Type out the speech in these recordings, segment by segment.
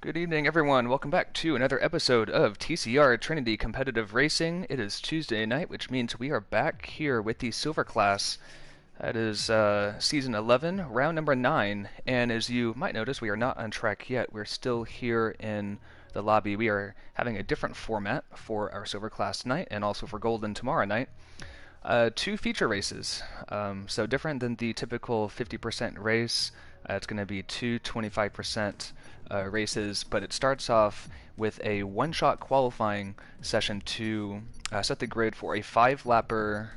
Good evening, everyone. Welcome back to another episode of TCR Trinity Competitive Racing. It is Tuesday night, which means we are back here with the Silver Class. That is Season 11, round number 9. And as you might notice, we are not on track yet. We're still here in the lobby. We are having a different format for our Silver Class tonight and also for Golden tomorrow night. Two feature races, so different than the typical 50% race. It's going to be two 25% races, but it starts off with a one-shot qualifying session to set the grid for a five-lapper,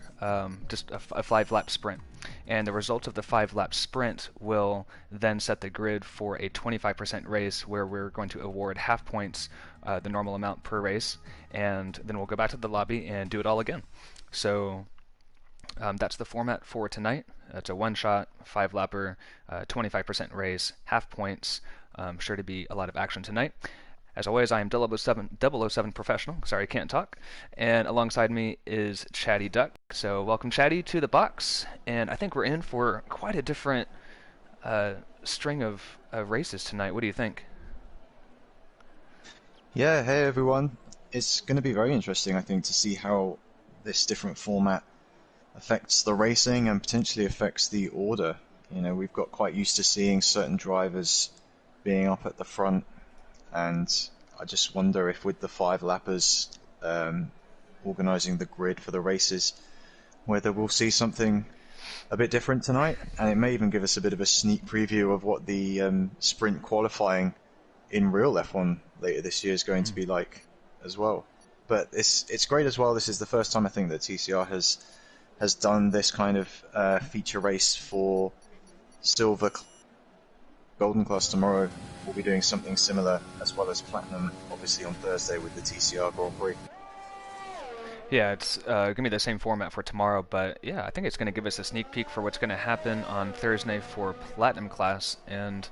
just a five-lap sprint. And the result of the five-lap sprint will then set the grid for a 25% race where we're going to award half points, the normal amount per race, and then we'll go back to the lobby and do it all again. So that's the format for tonight. It's a one-shot, five-lapper, 25% race, half points. Sure to be a lot of action tonight. As always, I am 007 Professional. Sorry, can't talk. And alongside me is Chatty Duck. So welcome, Chatty, to the box. And I think we're in for quite a different string of races tonight. What do you think? Yeah, hey everyone. It's going to be very interesting, I think, to see how this different format affects the racing and potentially affects the order. You know, we've got quite used to seeing certain drivers being up at the front, and I just wonder if with the five lappers organising the grid for the races, whether we'll see something a bit different tonight, and it may even give us a bit of a sneak preview of what the sprint qualifying in real F1 later this year is going to be like as well. But it's great as well. This is the first time I think that TCR has done this kind of feature race for Silver. Golden Class tomorrow will be doing something similar, as well as Platinum, obviously on Thursday with the TCR Grand Prix. Yeah, it's going to be the same format for tomorrow, but yeah, I think it's going to give us a sneak peek for what's going to happen on Thursday for Platinum Class. And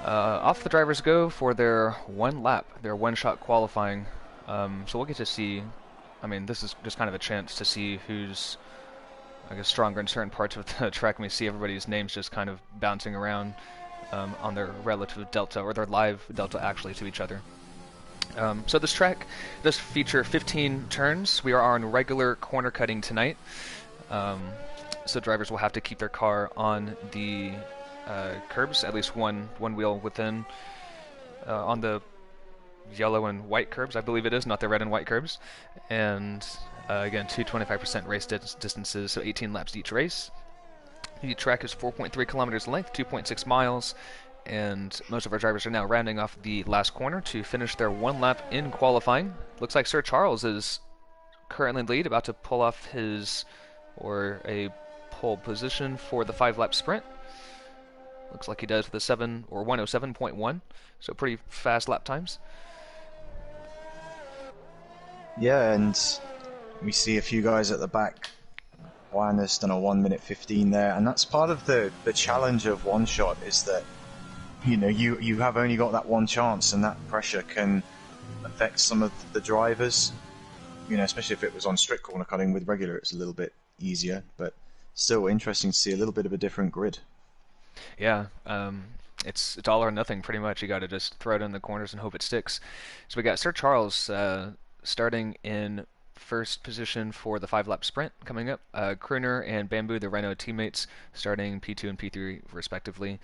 off the drivers go for their one lap, their one-shot qualifying. So we'll get to see, I mean, this is just kind of a chance to see who's, I guess, stronger in certain parts of the track. And we see everybody's names just kind of bouncing around on their relative delta, or their live delta actually, to each other. So this track does feature 15 turns. We are on regular corner cutting tonight. So drivers will have to keep their car on the curbs, at least one wheel within, on the yellow and white curbs, I believe it is, not the red and white curbs. And again, two 25% race distances, so 18 laps each race. The track is 4.3 kilometers in length, 2.6 miles, and most of our drivers are now rounding off the last corner to finish their one lap in qualifying. Looks like Sir Charles is currently in lead, about to pull off a pole position for the 5-lap sprint. Looks like he does with a 107.1, so pretty fast lap times. Yeah, and we see a few guys at the back. Juaner's done a 1 minute 15 there, and that's part of the challenge of one shot, is that you have only got that one chance, and that pressure can affect some of the drivers. Especially if it was on strict corner cutting. With regular, it's a little bit easier, but still interesting to see a little bit of a different grid. Yeah, it's all or nothing pretty much. You got to just throw it in the corners and hope it sticks. So we got Sir Charles starting in first position for the 5-lap sprint coming up. Kruner and Bamboo, the Renault teammates, starting P2 and P3 respectively.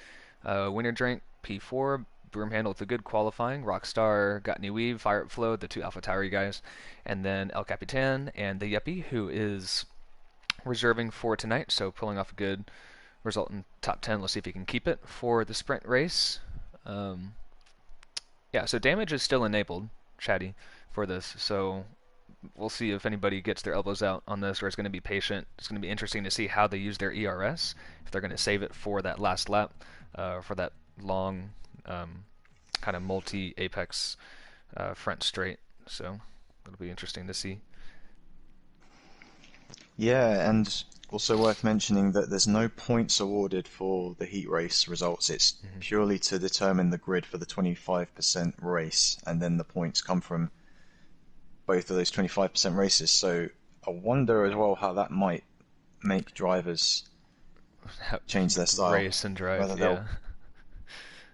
Winter Drink, P4. Broomhandle with a good qualifying. Rockstar, Gotney Weave, Fire Up Flow, the two AlphaTauri guys. And then El Capitan and the Yuppie, who is reserving for tonight, so pulling off a good result in top 10. Let's see if he can keep it for the sprint race. Yeah, so damage is still enabled, Chatty, for this, so we'll see if anybody gets their elbows out on this or is going to be patient. It's going to be interesting to see how they use their ERS, if they're going to save it for that last lap, for that long kind of multi-apex front straight. So it'll be interesting to see. Yeah, and also worth mentioning that there's no points awarded for the heat race results. It's purely to determine the grid for the 25% race, and then the points come from both of those 25% races. So I wonder as well how that might make drivers change their style. Race and drive, yeah.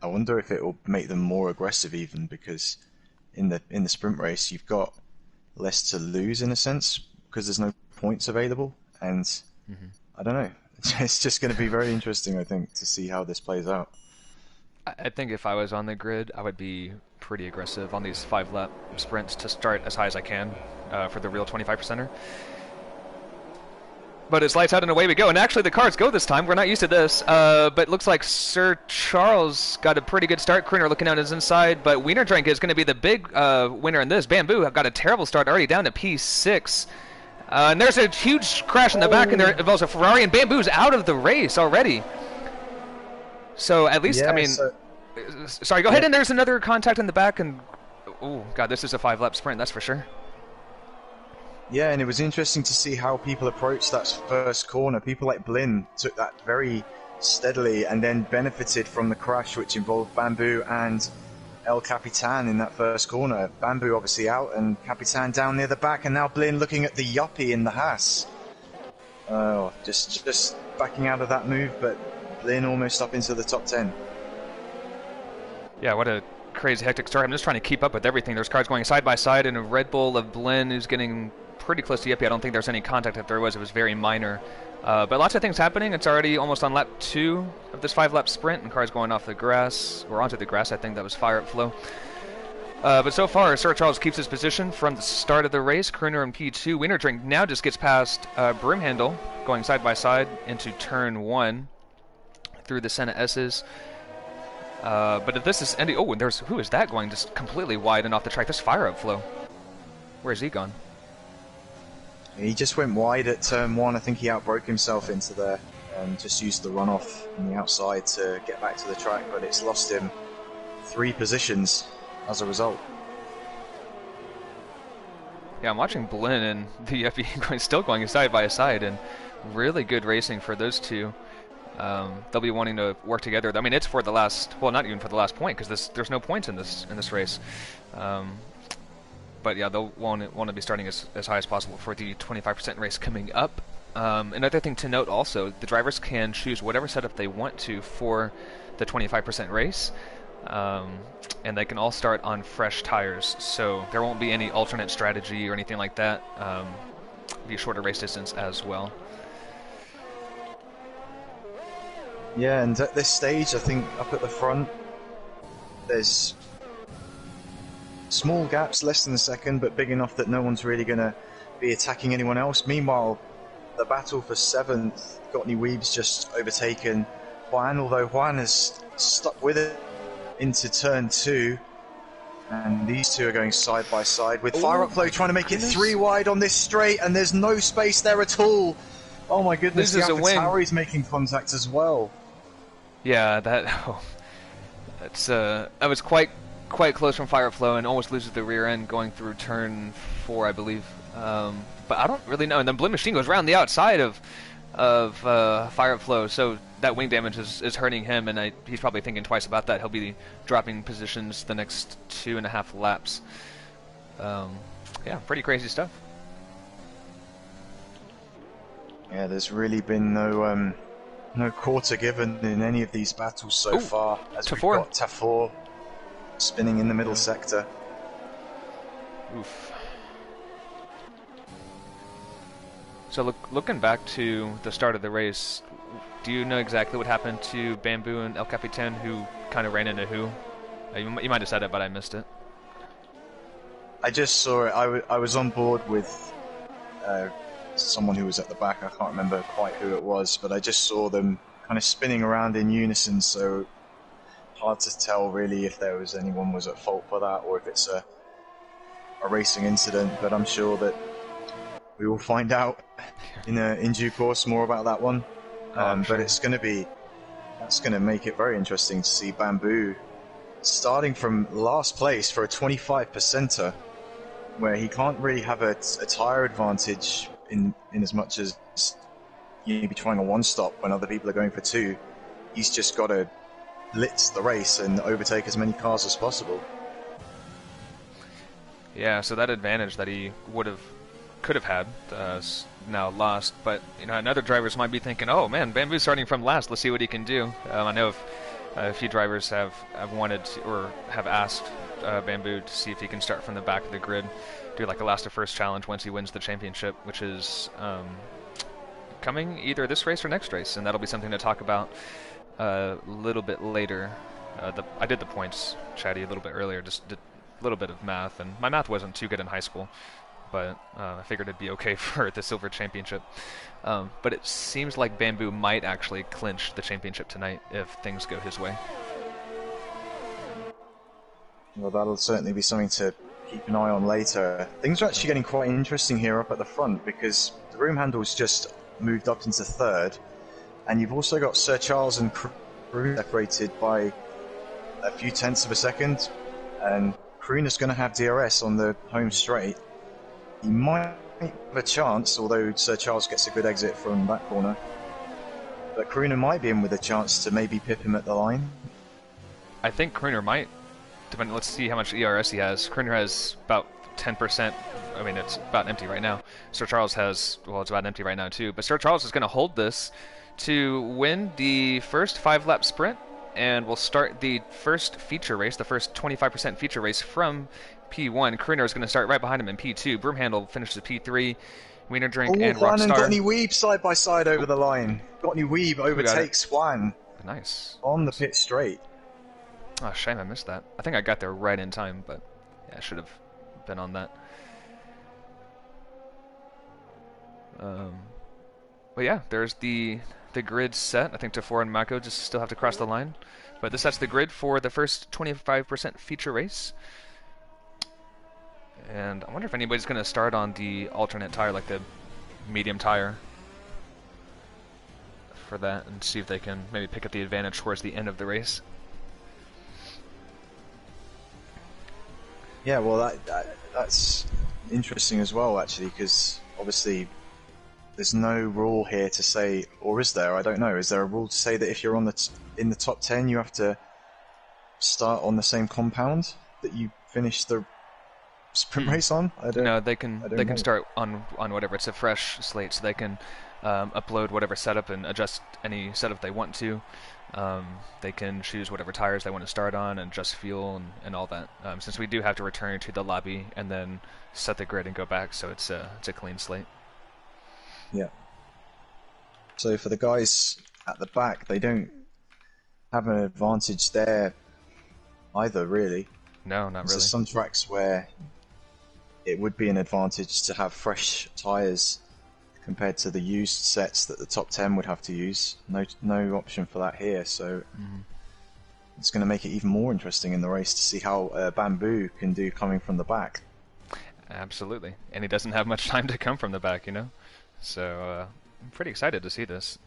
I wonder if it will make them more aggressive even because in the sprint race you've got less to lose in a sense because there's no points available, and Hmm. I don't know. It's just going to be very interesting, I think, to see how this plays out. I think if I was on the grid, I would be pretty aggressive on these 5-lap sprints to start as high as I can for the real 25%er. But it's lights out and away we go. And actually, the cars go this time. We're not used to this. But it looks like Sir Charles got a pretty good start. Crooner looking down his inside. But Wiener Drink is going to be the big winner in this. Bamboo got a terrible start already down to P6. And there's a huge crash in the back, and there involves a Ferrari, and Bamboo's out of the race already. So at least, I Yeah, mean, so sorry, go ahead. yeah, And there's another contact in the back, and oh god, this is a 5-lap sprint, that's for sure. yeah, and it was interesting to see how people approached that first corner. People like Blinn took that very steadily and then benefited from the crash, which involved Bamboo and El Capitan in that first corner. Bamboo obviously out, and Capitan down near the back, and now Blinn looking at the yuppie in the Haas. Oh, just backing out of that move, but Blinn almost up into the top 10. Yeah, what a crazy hectic start. I'm just trying to keep up with everything. There's cars going side by side, and a Red Bull of Blinn who's getting pretty close to Yippee. I don't think there's any contact. If there was, it was very minor. But lots of things happening. It's already almost on lap 2 of this 5-lap sprint, and cars going off the grass, or onto the grass. I think that was fire up flow. But so far, Sir Charles keeps his position from the start of the race. Crooner in P2. Wiener Drink now just gets past Broomhandle, going side by side into turn 1 through the Senna S's. But if this is ending, oh, and there's, who is that going just completely wide and off the track? There's fire up flow. Where's he gone? He just went wide at turn 1. I think he outbroke himself into there and just used the runoff on the outside to get back to the track, but it's lost him 3 positions as a result. Yeah, I'm watching Blinn and the FE still going side by side, and really good racing for those two. They'll be wanting to work together. I mean, it's for the last, well, not even for the last point, because there's no points in this race. But yeah, they'll want to be starting as high as possible for the 25% race coming up. Another thing to note also, the drivers can choose whatever setup they want to for the 25% race. And they can all start on fresh tires, so there won't be any alternate strategy or anything like that. Be a shorter race distance as well. Yeah, and at this stage, I think up at the front, there's small gaps, less than a second, but big enough that no one's really going to be attacking anyone else. Meanwhile, the battle for 7th, Gottney Weeb's just overtaken Juan, although Juan has stuck with it into turn 2, and these two are going side by side with fire up flow trying to make it 3 wide on this straight, and there's no space there at all. Oh my goodness, the AlphaTauri's making contact as well. Yeah, that was quite close from fire flow and almost loses the rear end going through turn 4, I believe. But I don't really know. And then Blinn Machine goes around the outside of fire flow, so that wing damage is hurting him, and he's probably thinking twice about that. He'll be dropping positions the next 2.5 laps. Yeah, pretty crazy stuff. Yeah, there's really been no quarter given in any of these battles so far, as we've got Tafour spinning in the middle sector. Oof. So looking back to the start of the race, do you know exactly what happened to Bamboo and El Capitan, who kind of ran into who? You might have said it, but I missed it. I just saw it. I was on board with someone who was at the back. I can't remember quite who it was, but I just saw them kind of spinning around in unison, so hard to tell really if there was anyone was at fault for that or if it's a racing incident, but I'm sure that we will find out in due course more about that one. Sure. But that's going to make it very interesting to see Bamboo starting from last place for a 25%er, where he can't really have a tyre advantage in as much as you be trying a one-stop when other people are going for 2. He's just got to blitz the race and overtake as many cars as possible. Yeah, so that advantage that he could have had is now lost. But and other drivers might be thinking, "Oh man, Bamboo's starting from last. Let's see what he can do." I know if A few drivers have wanted to, or have asked Bamboo to see if he can start from the back of the grid, do like a last to first challenge once he wins the championship, which is coming either this race or next race, and that'll be something to talk about a little bit later. I did the points, Chatty, a little bit earlier, just did a little bit of math, and my math wasn't too good in high school, but I figured it'd be okay for the silver championship. But it seems like Bamboo might actually clinch the championship tonight if things go his way. Well, that'll certainly be something to keep an eye on later. Things are actually getting quite interesting here up at the front because the room handle's just moved up into third, and you've also got Sir Charles and Kroon separated by a few tenths of a second, and Kroon is going to have DRS on the home straight. He might have a chance, although Sir Charles gets a good exit from that corner. But Kroon might be in with a chance to maybe pip him at the line. I think Kroner might. Let's see how much ERS he has. Kroner has about 10%. I mean, it's about empty right now. Sir Charles has, well, it's about empty right now too. But Sir Charles is going to hold this to win the first 5-lap sprint, and we'll start the first feature race, the first 25% feature race from P1. Kroner is going to start right behind him in P2. Broomhandle finishes P3. Wiener Drink and Juan and Rockstar. Gotney Weeb side by side over the line. Gotney Weeb overtakes Juan Nice. on the pit straight. Oh, shame I missed that. I think I got there right in time, but yeah, I should have been on that. But yeah, there's the grid set. I think Tafora and Mako just still have to cross the line. But this sets the grid for the first 25% feature race. And I wonder if anybody's going to start on the alternate tire, like the medium tire, for that, and see if they can maybe pick up the advantage towards the end of the race. Yeah, well, that's interesting as well, actually, because obviously there's no rule here to say, or is there? I don't know. Is there a rule to say that if you're on in the top 10, you have to start on the same compound that you finished the sprint race on? No, they can start on whatever. It's a fresh slate, so they can upload whatever setup and adjust any setup they want to. They can choose whatever tires they want to start on and adjust fuel and all that. Since we do have to return to the lobby and then set the grid and go back, so it's a clean slate. Yeah. So for the guys at the back, they don't have an advantage there either, really. No, not really. There's some tracks where it would be an advantage to have fresh tires compared to the used sets that the top 10 would have to use. No option for that here, so it's going to make it even more interesting in the race to see how Bamboo can do coming from the back. Absolutely, and he doesn't have much time to come from the back, you know? So I'm pretty excited to see this.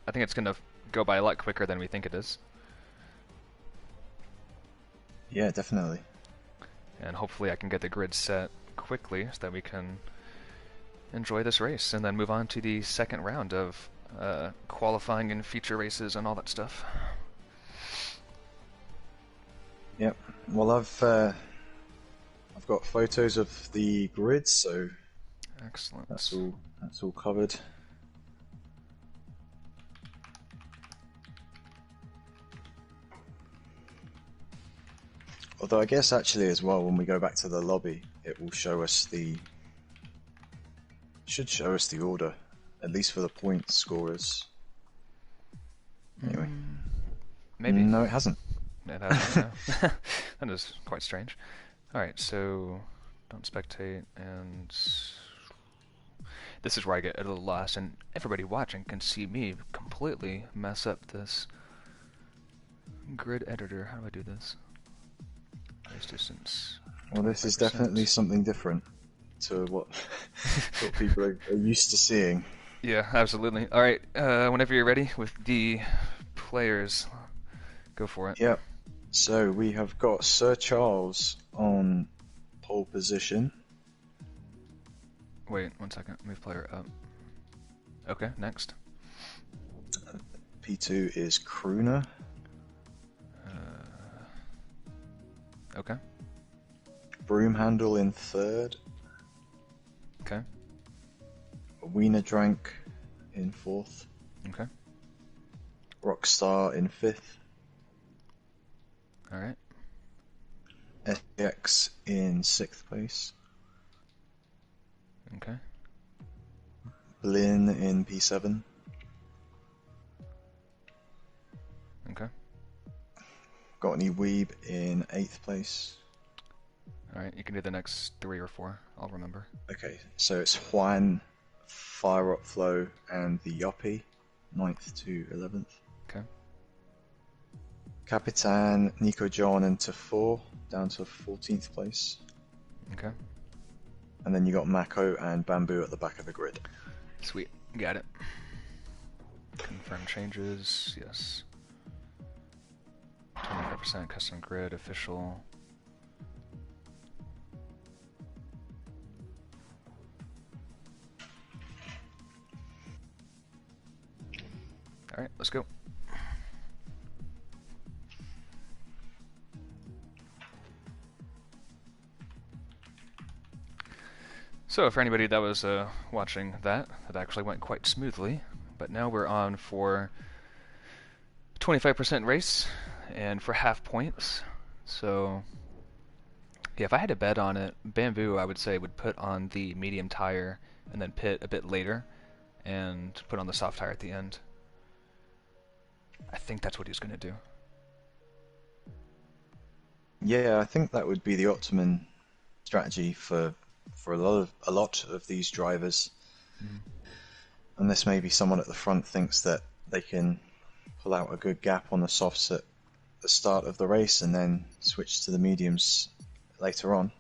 I think it's going to go by a lot quicker than we think it is. Yeah, definitely. And hopefully I can get the grid set quickly so that we can enjoy this race and then move on to the second round of qualifying and feature races and all that stuff. Yep. Well, I've got photos of the grid, so excellent. That's all covered. Although I guess actually as well, when we go back to the lobby, it will show us should show us the order, at least for the point scorers. Anyway. Maybe. No, it hasn't. It hasn't, no. That is quite strange. Alright, so don't spectate, and this is where I get a little lost, and everybody watching can see me completely mess up this grid editor. How do I do this? Race distance. Well, this is definitely something different to what people are used to seeing. Yeah, absolutely. Alright, whenever you're ready with the players, go for it. Yep. So we have got Sir Charles on pole position. Wait, 1 second. Move player up. Okay, next. P2 is Crooner. Okay. Broomhandle in third. Okay. Wiener Drank in fourth. Okay. Rockstar in fifth. All right. SX in 6th place. Okay. Blin in P7. Okay. Got any Weeb in 8th place. All right. You can do the next 3 or 4. I'll remember. Okay, so it's Juan, Fire Up Flow, and the Yoppie, 9th to 11th. Okay. Capitan, Nico John, and Tafor down to 14th place. Okay. And then you got Mako and Bamboo at the back of the grid. Sweet. Got it. Confirm changes. Yes. 25% custom grid official. All right, let's go. So for anybody that was watching that actually went quite smoothly. But now we're on for 25% race and for half points. So yeah, if I had to bet on it, Bamboo I would say would put on the medium tire and then pit a bit later and put on the soft tire at the end. I think that's what he's going to do. Yeah, I think that would be the optimum strategy for a lot of these drivers. Unless maybe someone at the front thinks that they can pull out a good gap on the softs at the start of the race and then switch to the mediums later on.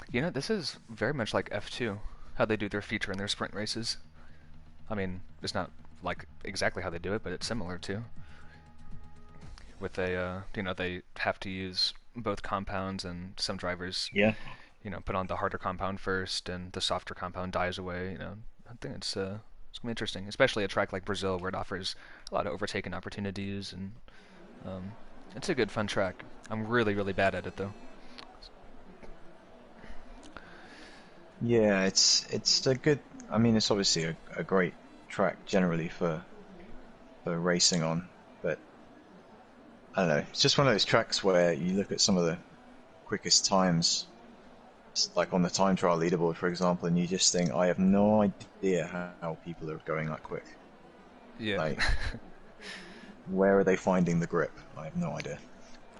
You know, this is very much like F2, how they do their feature in their sprint races. I mean, it's not like exactly how they do it, but it's similar too. With a, you know, they have to use both compounds, and some drivers, Yeah. you know, put on the harder compound first, and the softer compound dies away. You know, I think it's gonna be interesting, especially a track like Brazil where it offers a lot of overtaking opportunities, and it's a good fun track. I'm really, really bad at it though. Yeah, it's a good. I mean, it's obviously a great track generally for racing on, but I don't know. It's just one of those tracks where you look at some of the quickest times, like on the time trial leaderboard, for example, and you just think, I have no idea how people are going that quick. Yeah. Like, where are they finding the grip? I have no idea.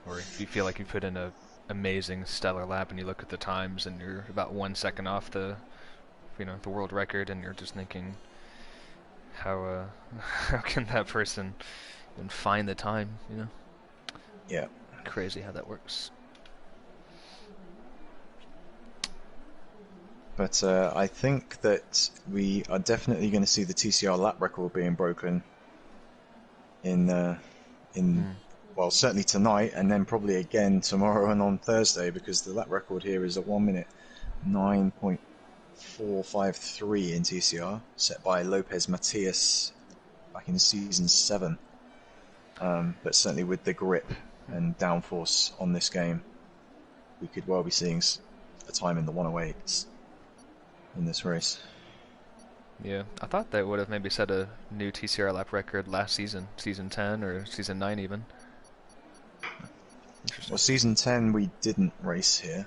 Or you feel like you put in a amazing stellar lap and you look at the times and you're about 1 second off the, you know, the world record, and you're just thinking, how how can that person even find the time, you know? Yeah. Crazy how that works. But I think that we are definitely going to see the TCR lap record being broken in well, certainly tonight, and then probably again tomorrow and on Thursday, because the lap record here is a 1 minute 9.453 in TCR, set by Lopez Matias back in season 7. But certainly with the grip and downforce on this game, we could well be seeing a time in the 108s in this race. Yeah, I thought they would have maybe set a new TCR lap record last season, season 10 or season 9 even. Interesting. Well, season 10 we didn't race here.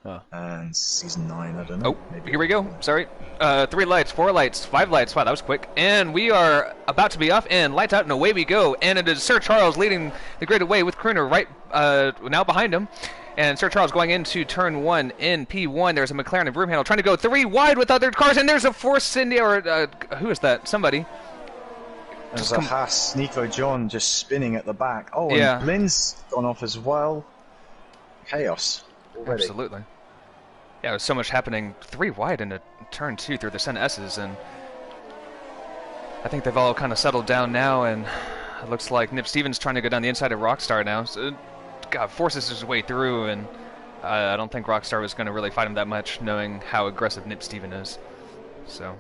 Huh. And season 9, I don't know. Oh, maybe. here we go. Sorry. 3 lights, 4 lights, 5 lights. Wow, that was quick. And we are about to be off, and lights out, and away we go. And it is Sir Charles leading the grid away with Crooner right now behind him. And Sir Charles going into turn 1 in P1. There's a McLaren and Broomhandle trying to go 3 wide with other cars, and there's a Force India, or who is that? Somebody. There's a Haas, Nico John just spinning at the back. Oh, and Yeah. Blin's gone off as well. Chaos already. Absolutely. Yeah, there's so much happening 3 wide into turn 2 through the Senna S's, and I think they've all kind of settled down now, and it looks like Nip Stevens trying to go down the inside of Rockstar now. So, God, forces his way through, and I don't think Rockstar was going to really fight him that much, knowing how aggressive Nip Steven is. So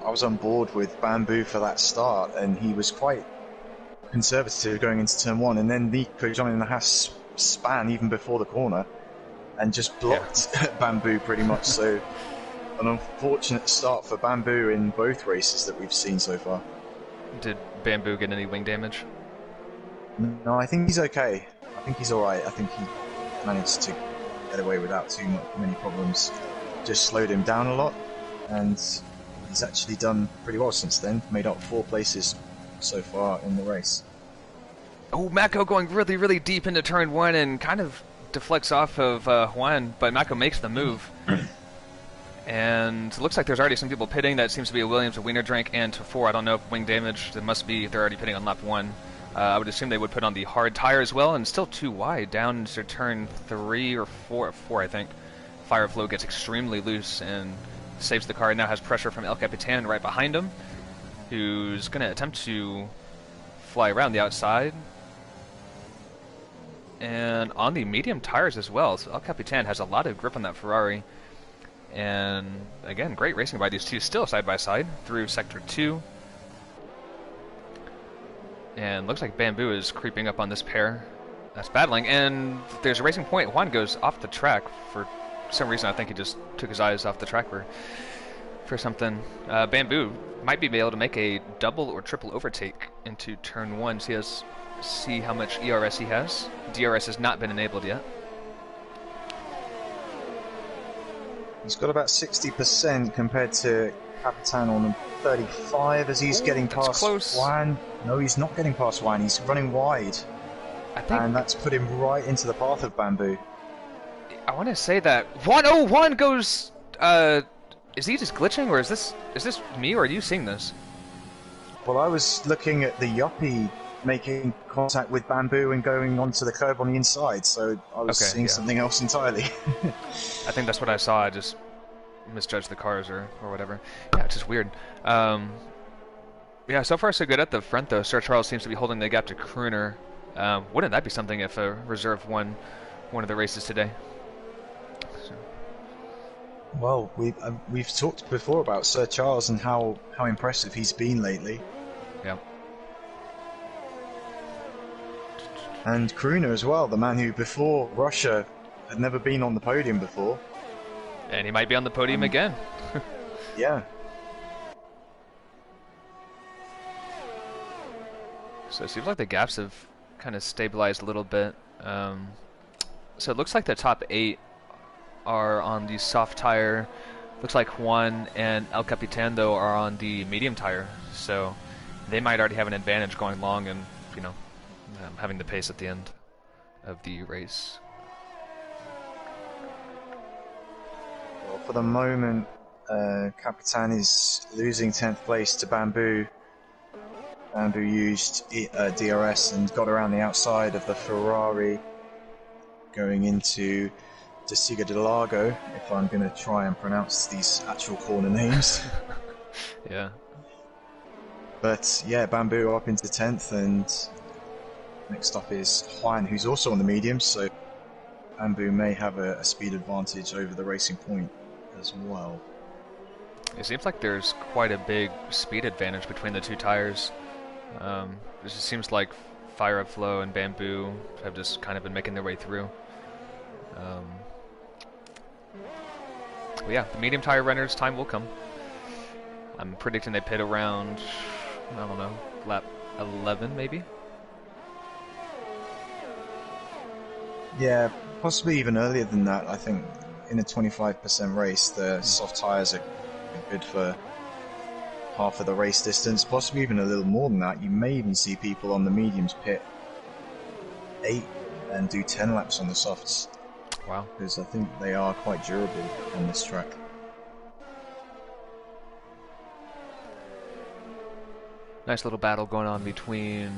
I was on board with Bamboo for that start, and he was quite conservative going into turn 1, and then Nico John in the Haas span even before the corner and just blocked Bamboo pretty much. So an unfortunate start for Bamboo in both races that we've seen so far. Did Bamboo get any wing damage? No, I think he's okay. I think he's alright. I think he managed to get away without many problems. Just slowed him down a lot, and he's actually done pretty well since then. Made up 4 places so far in the race. Oh, Mako going really, really deep into turn 1 and kind of deflects off of Juan, but Mako makes the move. And it looks like there's already some people pitting. That seems to be a Williams, a Wiener Drink, and to 4. I don't know if wing damage. It must be they're already pitting on lap 1. I would assume they would put on the hard tire as well, and still too wide down to turn 3 or 4, I think. Fire flow gets extremely loose and saves the car. Now has pressure from El Capitan right behind him, who's going to attempt to fly around the outside. And on the medium tires as well, so El Capitan has a lot of grip on that Ferrari. And again, great racing by these two, still side by side through sector 2. And looks like Bamboo is creeping up on this pair that's battling. And there's a racing point. Juan goes off the track for some reason. I think he just took his eyes off the track for something. Bamboo might be able to make a double or triple overtake into turn 1. See how much ERS he has. DRS has not been enabled yet. He's got about 60% compared to Capitan on 35 as he's getting past Juan. No, he's not getting past Juan. He's running wide. And that's put him right into the path of Bamboo. I want to say that 101 goes. Is he just glitching, or is this me, or are you seeing this? Well, I was looking at the Yuppie making contact with Bamboo and going onto the curb on the inside, so I was seeing something else entirely. I think that's what I saw. I just misjudged the cars or whatever. Yeah, it's just weird. Yeah, so far so good at the front though. Sir Charles seems to be holding the gap to Crooner. Wouldn't that be something if a reserve won one of the races today? So. Well, we've talked before about Sir Charles and how impressive he's been lately. Yeah. And Crooner as well, the man who before Russia had never been on the podium before. And he might be on the podium again. Yeah. So it seems like the gaps have kind of stabilized a little bit. So it looks like the top 8 are on the soft tire. Looks like Juan and El Capitan, though, are on the medium tire. So they might already have an advantage going long and, having the pace at the end of the race. Well, for the moment, Capitan is losing 10th place to Bamboo. Bamboo used DRS and got around the outside of the Ferrari, going into Desiga de Lago, if I'm going to try and pronounce these actual corner names. Yeah. But yeah, Bamboo up into 10th, and next up is Juan, who's also on the medium, so Bamboo may have a speed advantage over the Racing Point as well. It seems like there's quite a big speed advantage between the two tires. It just seems like Fire Up Flow and Bamboo have just kind of been making their way through. But yeah, the medium tire runners' time will come. I'm predicting they pit around, I don't know, lap 11 maybe? Yeah, possibly even earlier than that. I think in a 25% race, the soft tires are good for half of the race distance, possibly even a little more than that. You may even see people on the mediums pit 8 and do 10 laps on the softs. Wow. Because I think they are quite durable on this track. Nice little battle going on between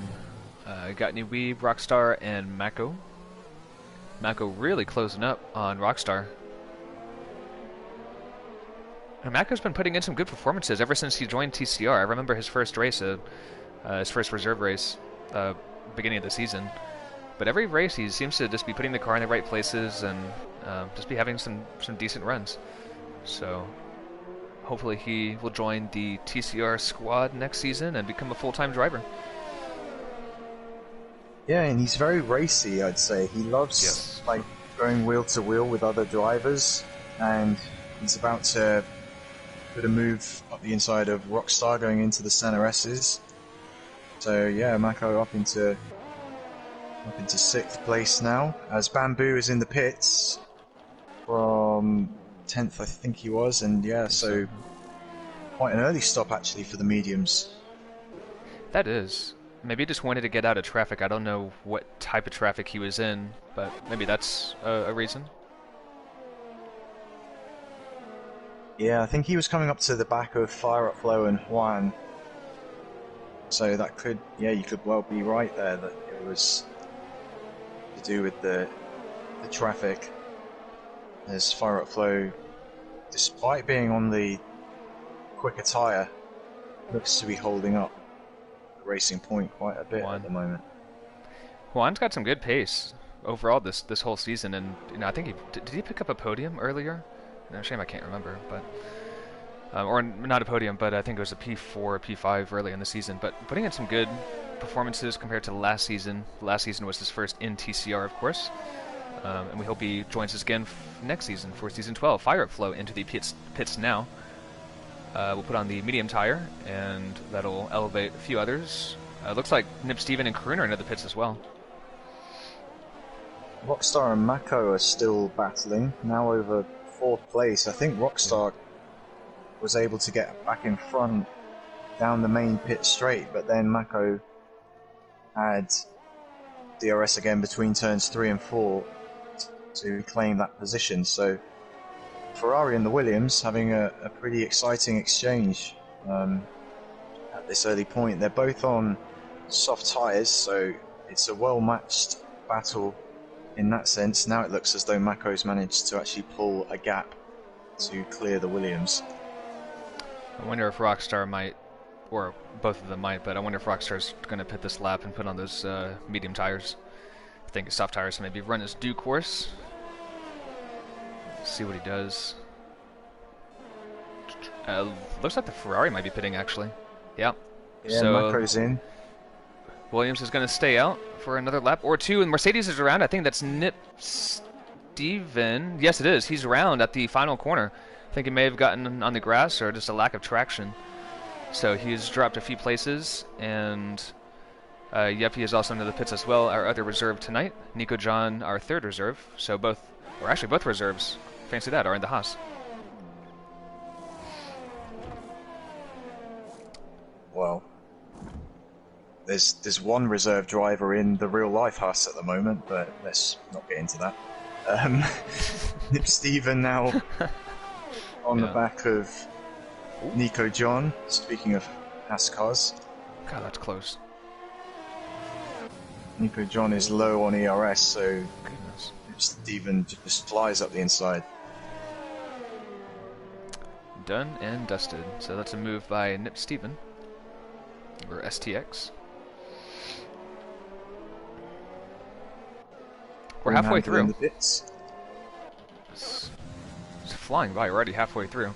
Gatney Weeb, Rockstar, and Mako. Mako really closing up on Rockstar. And Mako's been putting in some good performances ever since he joined TCR. I remember his first race, his first reserve race, beginning of the season. But every race he seems to just be putting the car in the right places and just be having some decent runs. So hopefully he will join the TCR squad next season and become a full-time driver. Yeah, and he's very racy, I'd say. He loves like going wheel to wheel with other drivers, and he's about to put a move up the inside of Rockstar going into the Center S's. So yeah, Mako up into sixth place now, as Bamboo is in the pits from 10th, I think he was, and yeah, So so quite an early stop actually for the mediums. that is. Maybe he just wanted to get out of traffic. I don't know what type of traffic he was in, but maybe that's a reason. Yeah, I think he was coming up to the back of Fire Up Flow and Juan, so that could, yeah, you could well be right there that it was to do with the traffic. As Fire Up Flow, despite being on the quicker tyre, looks to be holding up the Racing Point quite a bit at Juan. the moment. Juan's got some good pace overall this whole season, and I think did he pick up a podium earlier? No, shame I can't remember, but or not a podium, but I think it was a P4 or P5 early in the season. But putting in some good performances compared to last season. Last season was his first in TCR, of course, and we hope he joins us again next season for season 12. Fire Up Flow into the pits now. We'll put on the medium tire, and that'll elevate a few others. Looks like Nip Steven and Karuna into the pits as well. Rockstar and Mako are still battling, now over fourth place. I think Rockstar was able to get back in front down the main pit straight, but then Mako had DRS again between turns 3 and 4 to claim that position. So Ferrari and the Williams having a pretty exciting exchange at this early point. They're both on soft tyres, so it's a well-matched battle in that sense. Now it looks as though Mako's managed to actually pull a gap to clear the Williams. I wonder if Rockstar might, or both of them might, but I wonder if Rockstar's going to pit this lap and put on those medium tires. I think his soft tires, so maybe run his due course. See what he does. Looks like the Ferrari might be pitting, actually. Yeah. Yeah, so Mako's in. Williams is going to stay out for another lap or two, and Mercedes is around. I think that's Nip Steven. Yes, it is. He's around at the final corner. I think he may have gotten on the grass or just a lack of traction. So he's dropped a few places, and yep, he is also into the pits as well. Our other reserve tonight, Nico John, our third reserve. So both, or actually both reserves, fancy that, are in the Haas. Well, there's one reserve driver in the real life Haas at the moment, but let's not get into that. Nip Steven now on the back of Nico John. Speaking of Haas cars, God, that's close. Nico John is low on ERS, so Goodness. Nip Steven just flies up the inside. Done and dusted. So that's a move by Nip Steven, or STX. We're halfway through. The pits. It's flying by. We're already halfway through.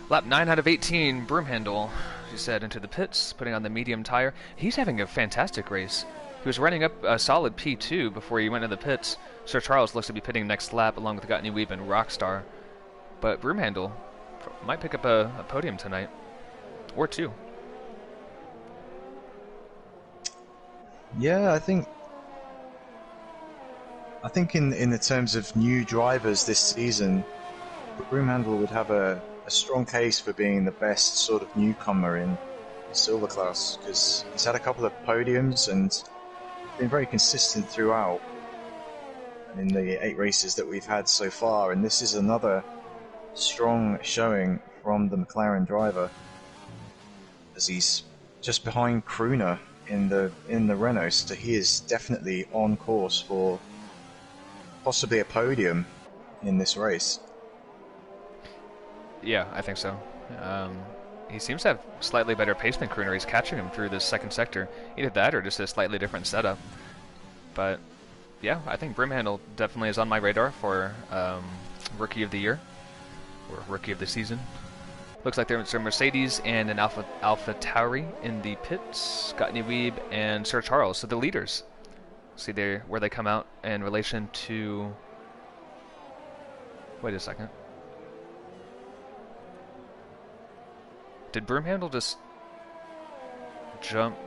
Lap 9 out of 18, Broomhandle, she said, into the pits, putting on the medium tire. He's having a fantastic race. He was running up a solid P2 before he went into the pits. Sir Charles looks to be pitting next lap along with Gottney Weeb and Rockstar. But Broomhandle might pick up a podium tonight. Or two. Yeah, I think in the terms of new drivers this season, Broomhandle would have a strong case for being the best sort of newcomer in the silver class, because he's had a couple of podiums and been very consistent throughout in the 8 races that we've had so far, and this is another strong showing from the McLaren driver, as he's just behind Kruna in the Renault, so he is definitely on course for possibly a podium in this race. Yeah, I think so. He seems to have slightly better pace than Krooner. He's catching him through this second sector. Either that or just a slightly different setup. But yeah, I think Broomhandle definitely is on my radar for Rookie of the Year, or Rookie of the Season. Looks like there's a Mercedes and an Alpha Tauri in the pits. Gottney Weeb and Sir Charles, so the leaders. See there where they come out in relation to... Wait a second. Did Broomhandle just jump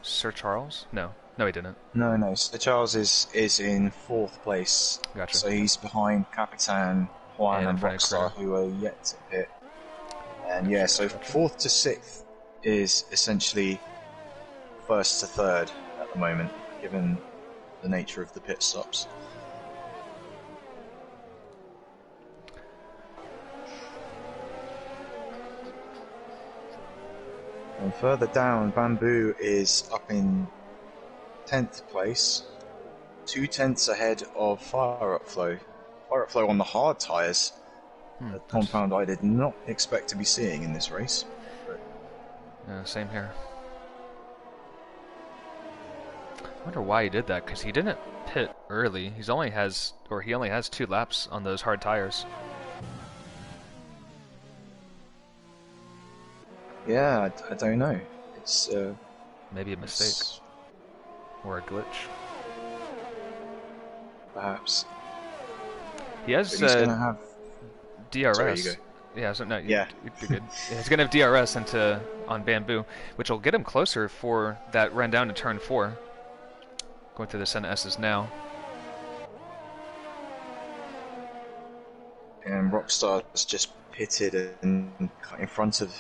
Sir Charles? No. No, he didn't. No, no. So Charles is in fourth place. Gotcha. So he's behind Capitan, Juan, And in and front of Rockstar, Kruger. who are yet to pit. And yeah, Gotcha, so gotcha. fourth to sixth is essentially first to third at the moment, given the nature of the pit stops. And further down, Bamboo is up in 10th place, 2/10 ahead of Fire Upflow. Fire Upflow on the hard tyres, a compound I did not expect to be seeing in this race. Same here. I wonder why he did that, because he didn't pit early. He only has 2 laps on those hard tires. Yeah, I don't know. It's Maybe a mistake or a glitch. Perhaps. He has But he's gonna have. DRS. Sorry, you go. Yeah, so no, Yeah. you're good. Yeah, he's gonna have DRS on Bamboo, which will get him closer for that run down to turn 4. Going through the Senna S's now. And Rockstar's just pitted and in front of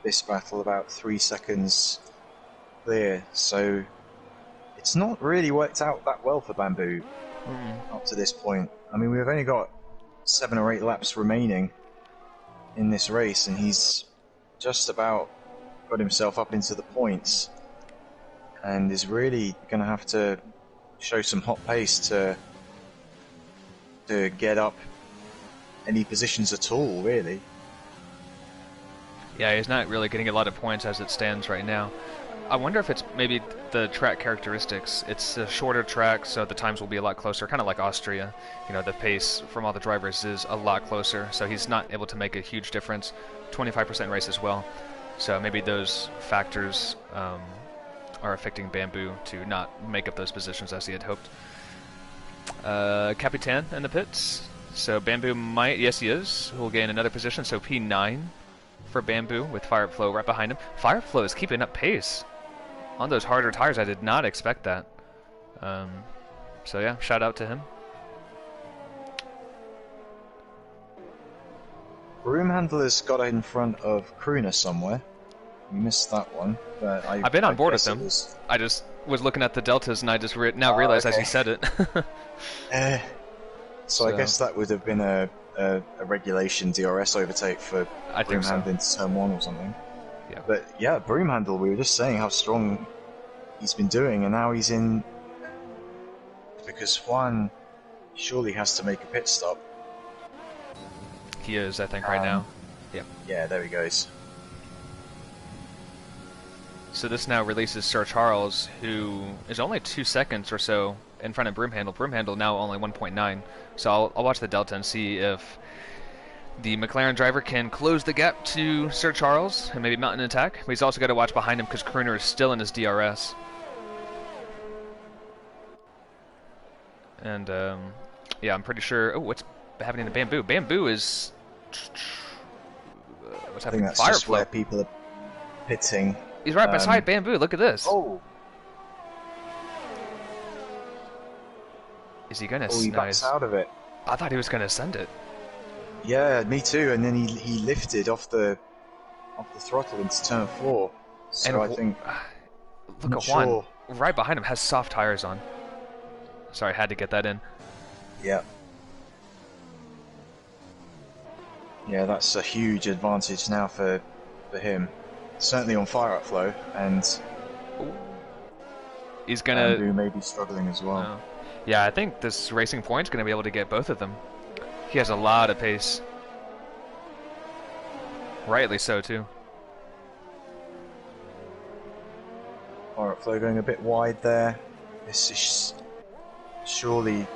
this battle about 3 seconds clear, so it's not really worked out that well for Bamboo up to this point. I mean, we've only got 7 or 8 laps remaining in this race, and he's just about got himself up into the points, and is really going to have to show some hot pace to get up any positions at all, really. Yeah, he's not really getting a lot of points as it stands right now. I wonder if it's maybe the track characteristics. It's a shorter track, so the times will be a lot closer, kind of like Austria. You know, the pace from all the drivers is a lot closer, so he's not able to make a huge difference. 25% race as well. So maybe those factors are affecting Bamboo to not make up those positions as he had hoped. Capitan in the pits. So Bamboo might, yes he is, will gain another position, so P9 for Bamboo with Fireflow right behind him. Fireflow is keeping up pace on those harder tires. I did not expect that. So yeah, shout out to him. Broom Handler's got in front of Kruna somewhere. We missed that one, but I've been on board with him. Was... I just was looking at the deltas and I just now realized as he said it. So I guess that would have been a regulation DRS overtake for Broomhandle into turn 1 or something. Yeah. But yeah, Broomhandle, we were just saying how strong he's been doing, and now he's in because Juan surely has to make a pit stop. He is, I think, right now. Yeah. Yeah, there he goes. So this now releases Sir Charles, who is only 2 seconds or so in front of Broomhandle. Broomhandle now only 1.9. So I'll watch the delta and see if the McLaren driver can close the gap to Sir Charles and maybe mount an attack. But he's also got to watch behind him because Kruner is still in his DRS. And yeah, I'm pretty sure. Oh, what's happening to Bamboo? Bamboo is. What's happening? I think that's just where people are pitting. He's right beside Bamboo. Look at this. Oh. Is he gonna? Oh, he backs out of it. I thought he was gonna send it. Yeah, me too. And then he lifted off the throttle into turn 4. So and I think. Look at Juan. Right behind him has soft tires on. Sorry, I had to get that in. Yeah. Yeah, that's a huge advantage now for him. Certainly on Fire Upflow, and he's gonna. Bamboo may be struggling as well. Yeah, I think this Racing Point's gonna be able to get both of them. He has a lot of pace. Rightly so too. Fire Upflow going a bit wide there. This is surely,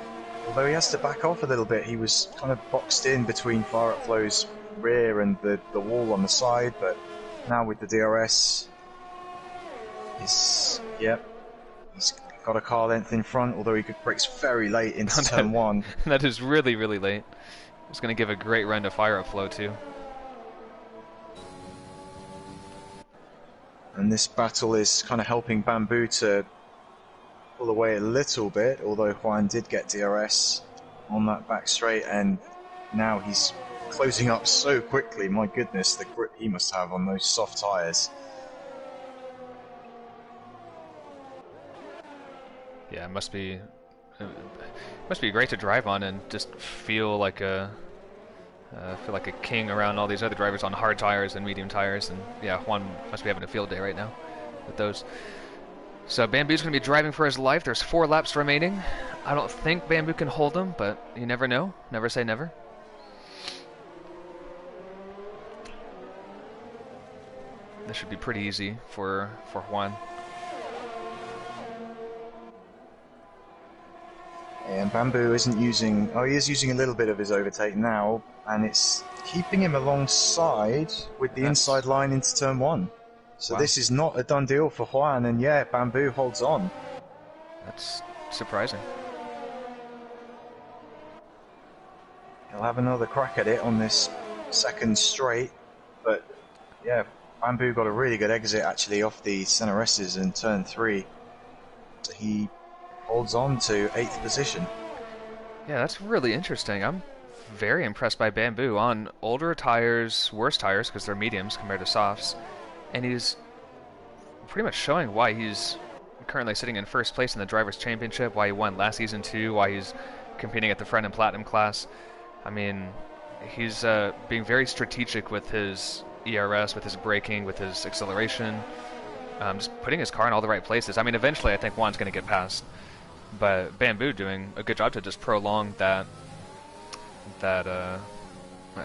although he has to back off a little bit, he was kind of boxed in between Fire Upflow's rear and the wall on the side, but now with the DRS, he's got a car length in front, although he brakes very late into turn 1. That is really, really late. It's going to give a great run to Fire Upflow too. And this battle is kind of helping Bamboo to pull away a little bit, although Juan did get DRS on that back straight, and now he's closing up so quickly. My goodness, the grip he must have on those soft tyres. Yeah, it must be great to drive on and just feel like a king around all these other drivers on hard tires and medium tires. And yeah, Juan must be having a field day right now with those. So Bamboo's going to be driving for his life. There's 4 laps remaining. I don't think Bamboo can hold him, but you never know. Never say never. This should be pretty easy for Juan. And Bamboo isn't using... Oh, he is using a little bit of his overtake now, and it's keeping him alongside with the inside line into turn 1. So wow. This is not a done deal for Juan, and yeah, Bamboo holds on. That's surprising. He'll have another crack at it on this second straight, but yeah, Bamboo got a really good exit actually off the center S's in turn 3. So he holds on to 8th position. Yeah, that's really interesting. I'm very impressed by Bamboo on older tires, worse tires because they're mediums compared to softs, and he's pretty much showing why he's currently sitting in first place in the Drivers' Championship, why he won last season too, why he's competing at the Friend and Platinum class. I mean, he's being very strategic with his ERS, with his braking, with his acceleration, just putting his car in all the right places. I mean, eventually I think Juan's going to get past, but Bamboo doing a good job to just prolong that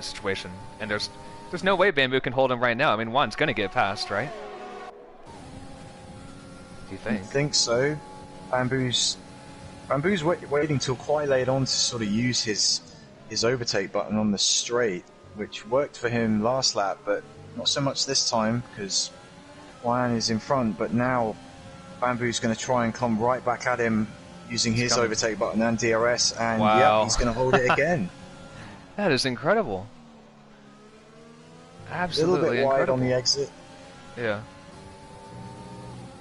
situation. And there's no way Bamboo can hold him right now. I mean, Juan's going to get past, right? Do you think? I think so. Bamboo's waiting till quite late on to sort of use his overtake button on the straight, which worked for him last lap, but not so much this time because Juan is in front. But now Bamboo's going to try and come right back at him using his overtake button and DRS, and wow. Yeah, he's going to hold it again. That is incredible. Absolutely a little bit incredible. Wide on the exit. Yeah.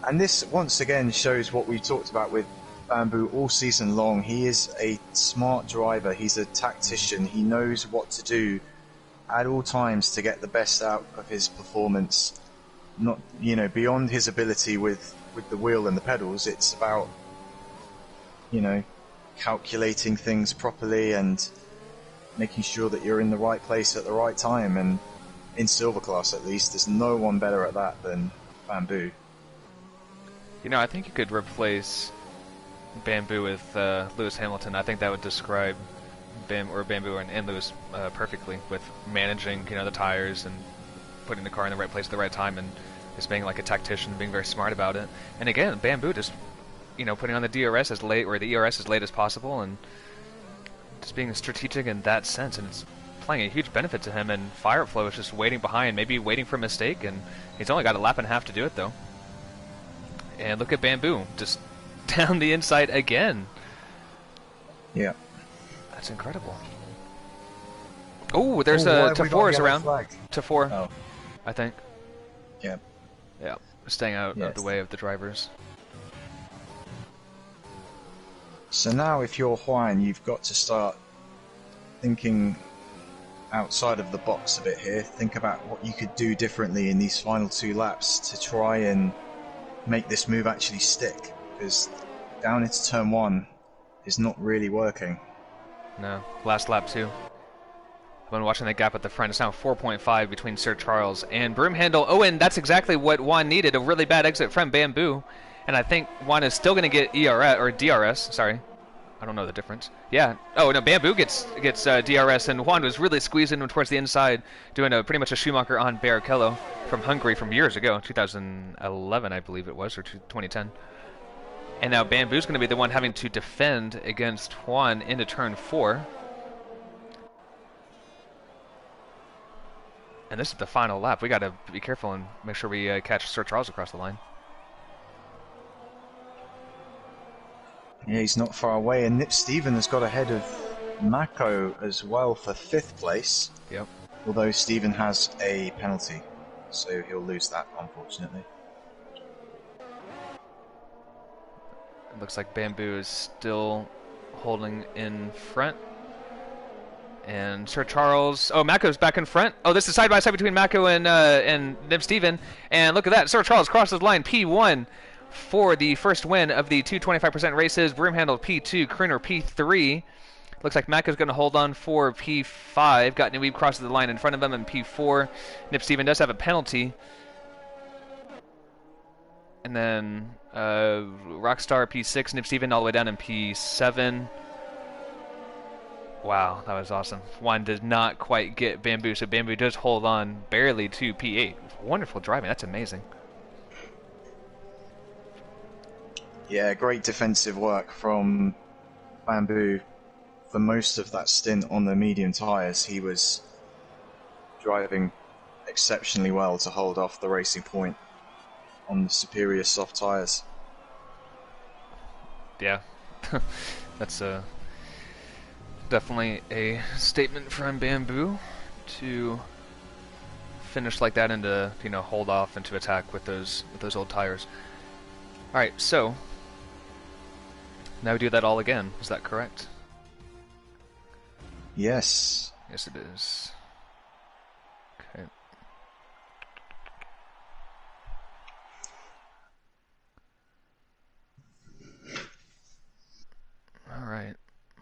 And this once again shows what we've talked about with Bamboo all season long. He is a smart driver. He's a tactician. He knows what to do at all times to get the best out of his performance. Not, beyond his ability with the wheel and the pedals. It's about, calculating things properly and making sure that you're in the right place at the right time. And in Silver Class, at least, there's no one better at that than Bamboo. I think you could replace Bamboo with Lewis Hamilton. I think that would describe Bamboo and Lewis perfectly, with managing the tires and putting the car in the right place at the right time, and just being like a tactician, being very smart about it. And again, Bamboo just putting on the DRS as late, or the ERS as late as possible, and just being strategic in that sense, and it's playing a huge benefit to him. And Fireflow is just waiting behind, maybe waiting for a mistake, and he's only got a lap and a half to do it though. And look at Bamboo, just down the inside again. Yeah. That's incredible. Oh, there's a T4 is around. T4, oh. I think. Yeah. Yeah, staying out of the way of the drivers. So now if you're Juan, you've got to start thinking outside of the box a bit here. Think about what you could do differently in these final 2 laps to try and make this move actually stick, because down into turn 1 is not really working. No, last lap too. I've been watching the gap at the front. It's now 4.5 between Sir Charles and Broomhandle. Oh, and that's exactly what Juan needed, a really bad exit from Bamboo. And I think Juan is still going to get ERS, or DRS, sorry. I don't know the difference. Yeah. Oh, no, Bamboo gets DRS, and Juan was really squeezing him towards the inside, doing pretty much a Schumacher on Barrichello from Hungary from years ago, 2011, I believe it was, or 2010. And now Bamboo's going to be the one having to defend against Juan into turn 4. And this is the final lap. We got to be careful and make sure we catch Sir Charles across the line. Yeah, he's not far away, and Nip Stephen has got ahead of Mako as well for 5th place. Yep. Although Stephen has a penalty, so he'll lose that, unfortunately. It looks like Bamboo is still holding in front. And Sir Charles. Oh, Mako's back in front. Oh, this is side by side between Mako and Nib Steven. And look at that. Sir Charles crosses the line. P1 for the first win of the 225% races. Broom handled P2. Crooner P3. Looks like Mako's going to hold on for P5. Got Nweeb crosses the line in front of him in P4. Nib Steven does have a penalty. And then Rockstar P6. Nib Steven all the way down in P7. Wow, that was awesome. One did not quite get Bamboo, so Bamboo does hold on barely to P8. Wonderful driving. That's amazing. Yeah, great defensive work from Bamboo. For most of that stint on the medium tyres, he was driving exceptionally well to hold off the racing point on the superior soft tyres. Yeah, that's definitely a statement from Bamboo to finish like that and to hold off and to attack with those old tires. All right, so now we do that all again. Is that correct? Yes. Yes, it is. Okay. All right.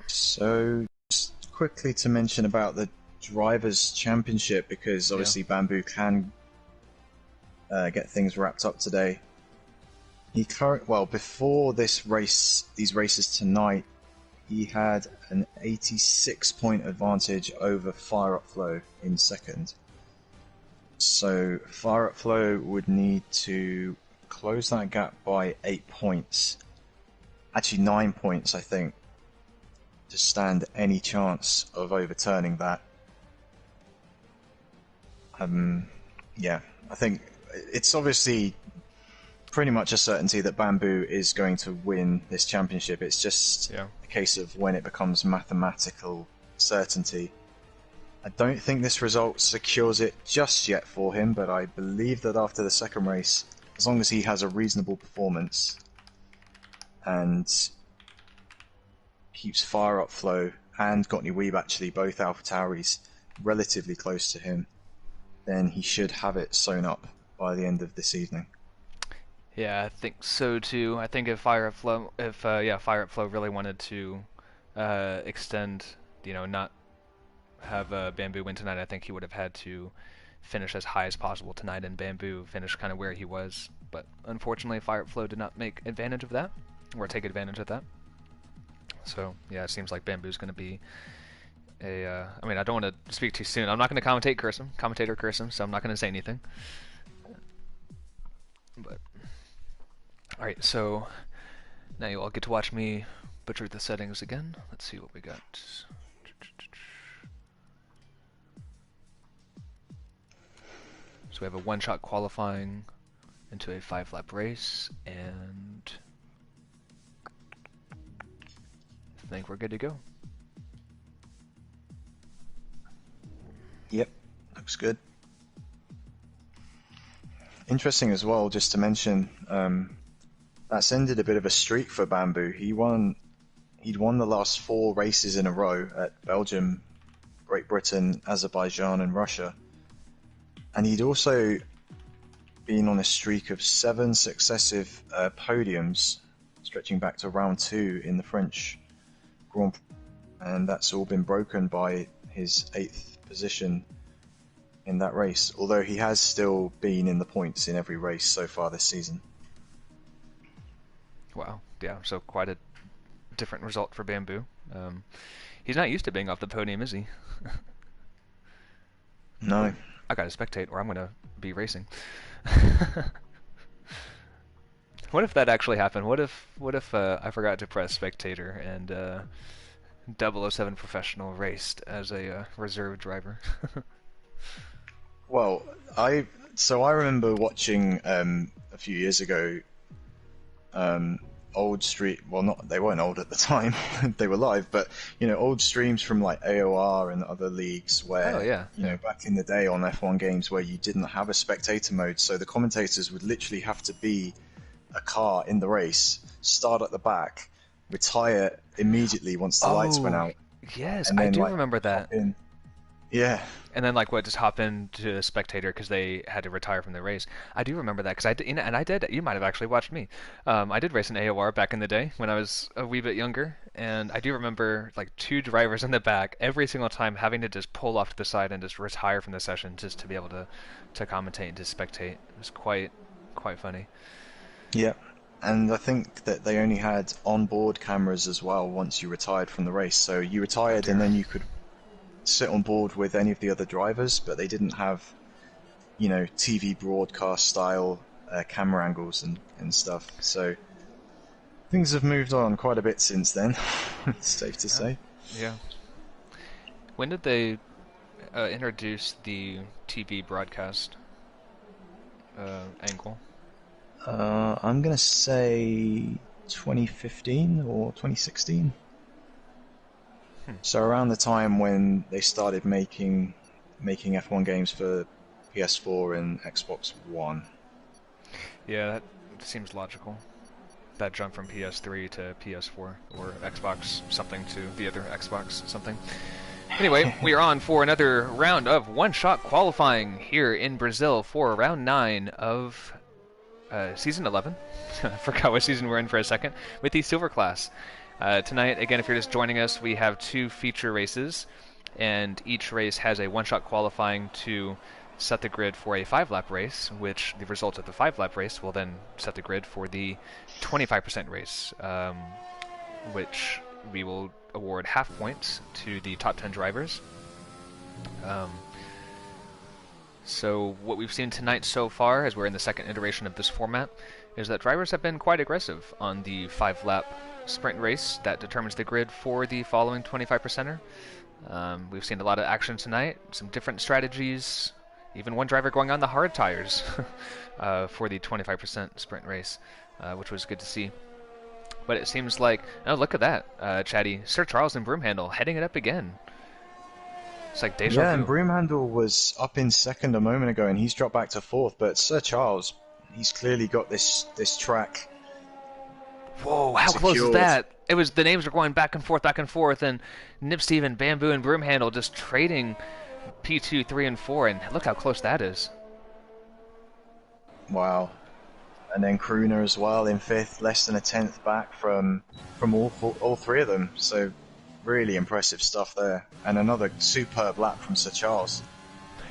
So, just quickly to mention about the Drivers' Championship, because obviously Bamboo can get things wrapped up today. Before these races tonight, he had an 86-point advantage over Fire Up Flow in second. So Fire Up Flow would need to close that gap by 8 points. Actually 9 points, I think, to stand any chance of overturning that. Yeah, I think it's obviously pretty much a certainty that Bamboo is going to win this championship. It's just a case of when it becomes mathematical certainty. I don't think this result secures it just yet for him, but I believe that after the second race, as long as he has a reasonable performance and keeps Fire Up Flow and Gotney Weeb, actually both AlphaTauris, relatively close to him, then he should have it sewn up by the end of this evening. Yeah, I think so too. I think if Fire Up Flow really wanted to extend, not have Bamboo win tonight, I think he would have had to finish as high as possible tonight, and Bamboo finish kind of where he was. But unfortunately, Fire Up Flow did not make advantage of that, or take advantage of that. So yeah, it seems like Bamboo's going to be I mean, I don't want to speak too soon. I'm not going to commentator curse him, so I'm not going to say anything. But all right, so now you all get to watch me butcher the settings again. Let's see what we got. So we have a one-shot qualifying into a 5-lap race, and I think we're good to go. Yep, looks good. Interesting as well, just to mention, that's ended a bit of a streak for Bamboo. He'd won the last 4 races in a row at Belgium, Great Britain, Azerbaijan, and Russia. And he'd also been on a streak of 7 successive podiums, stretching back to round 2 in the French Grand Prix. And that's all been broken by his 8th position in that race, although he has still been in the points in every race so far this season. Wow, yeah, so quite a different result for Bamboo. He's not used to being off the podium, is he? No. I gotta spectate, or I'm gonna be racing. What if that actually happened? What if I forgot to press spectator and 007 professional raced as a reserve driver? Well, I remember watching a few years ago old stream. Well, not they weren't old at the time; they were live. But old streams from like AOR and other leagues where back in the day on F1 games where you didn't have a spectator mode, so the commentators would literally have to be a car in the race, start at the back, retire immediately once the lights went Oh, out, yes, and I then do like remember hop that. in. Yeah, And then like what just hop into a spectator because they had to retire from the race. I do remember that because I did, and I did. You might have actually watched me. I did race in AOR back in the day when I was a wee bit younger, and I do remember like two drivers in the back every single time having to just pull off to the side and just retire from the session just to be able to commentate and to spectate. It was quite funny. yeah. And I think that they only had onboard cameras as well once you retired from the race. So you Oh retired and dear. then you could sit on board with any of the other drivers, but they didn't have, TV broadcast style camera angles and stuff. So things have moved on quite a bit since then, it's safe to Yeah. say. Yeah. When did they introduce the TV broadcast angle? I'm going to say 2015 or 2016. Hmm. So around the time when they started making F1 games for PS4 and Xbox One. Yeah, that seems logical. That jump from PS3 to PS4 or Xbox something to the other Xbox something. Anyway, we are on for another round of one-shot qualifying here in Brazil for round 9 of season 11. I forgot what season we're in for a second with the silver class. Tonight, again, if you're just joining us, we have two feature races, and each race has a one-shot qualifying to set the grid for a 5-lap race, which the result of the 5-lap race will then set the grid for the 25% race, which we will award half points to the top 10 drivers. Um, so what we've seen tonight so far, as we're in the second iteration of this format, is that drivers have been quite aggressive on the 5-lap sprint race that determines the grid for the following 25%er. We've seen a lot of action tonight, some different strategies, even one driver going on the hard tires for the 25% sprint race, which was good to see. But it seems like, oh, look at that, Chatty. Sir Charles and Broomhandle heading it up again. It's like deja Yeah, and vu. Broomhandle was up in second a moment ago, and he's dropped back to fourth. But Sir Charles, he's clearly got this track Whoa, how close is secured. that? It was the names were going back and forth, and Nipsteve and Bamboo and Broomhandle just trading P2, 3, and 4, and look how close that is. Wow. And then Crooner as well in fifth, less than a tenth back from all three of them. So really impressive stuff there. And another superb lap from Sir Charles.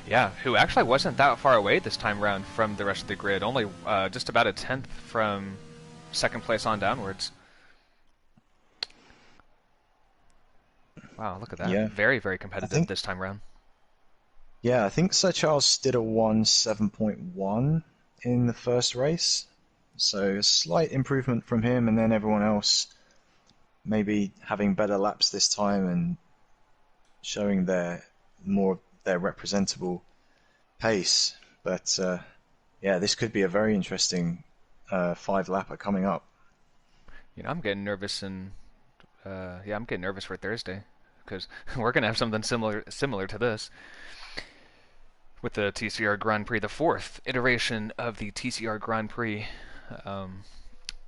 Yeah, who actually wasn't that far away this time around from the rest of the grid, only just about a tenth from second place on downwards. Wow, look at that. Yeah, Very, very I competitive think this time around. I think Sir Charles did a 1:7.1 in the first race. So a slight improvement from him, and then everyone else maybe having better laps this time and showing their representable pace. But yeah, this could be a very interesting 5-lapper coming up. I'm getting nervous, and yeah, I'm getting nervous for Thursday because we're gonna have something similar to this with the TCR Grand Prix, the fourth iteration of the TCR Grand Prix. Um,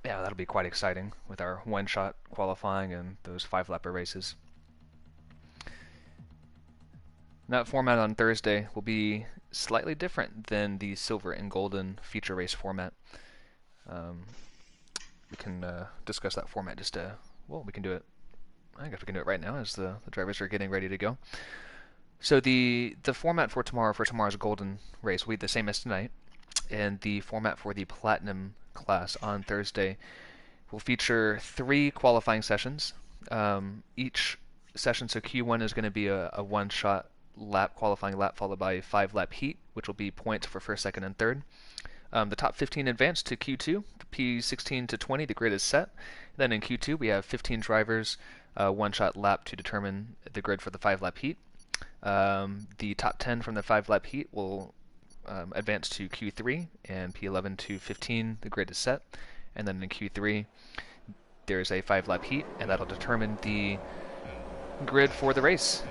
yeah, that'll be quite exciting with our one-shot qualifying and those 5-lapper races. That format on Thursday will be slightly different than the silver and golden feature race format. Um, we can discuss that format well, we can do it. I guess we can do it right now as the drivers are getting ready to go. So the format for tomorrow's golden race will be the same as tonight, and the format for the platinum class on Thursday will feature 3 qualifying sessions. Each session, so Q1 is going to be a one-shot qualifying lap followed by a 5-lap heat, which will be points for first, second, and third. The top 15 advance to Q2, P16 to 20, the grid is set. Then in Q2 we have 15 drivers, one-shot lap to determine the grid for the 5-lap heat. The top 10 from the 5-lap heat will advance to Q3, and P11 to 15, the grid is set. And then in Q3 there's a 5-lap heat, and that'll determine the grid for the race.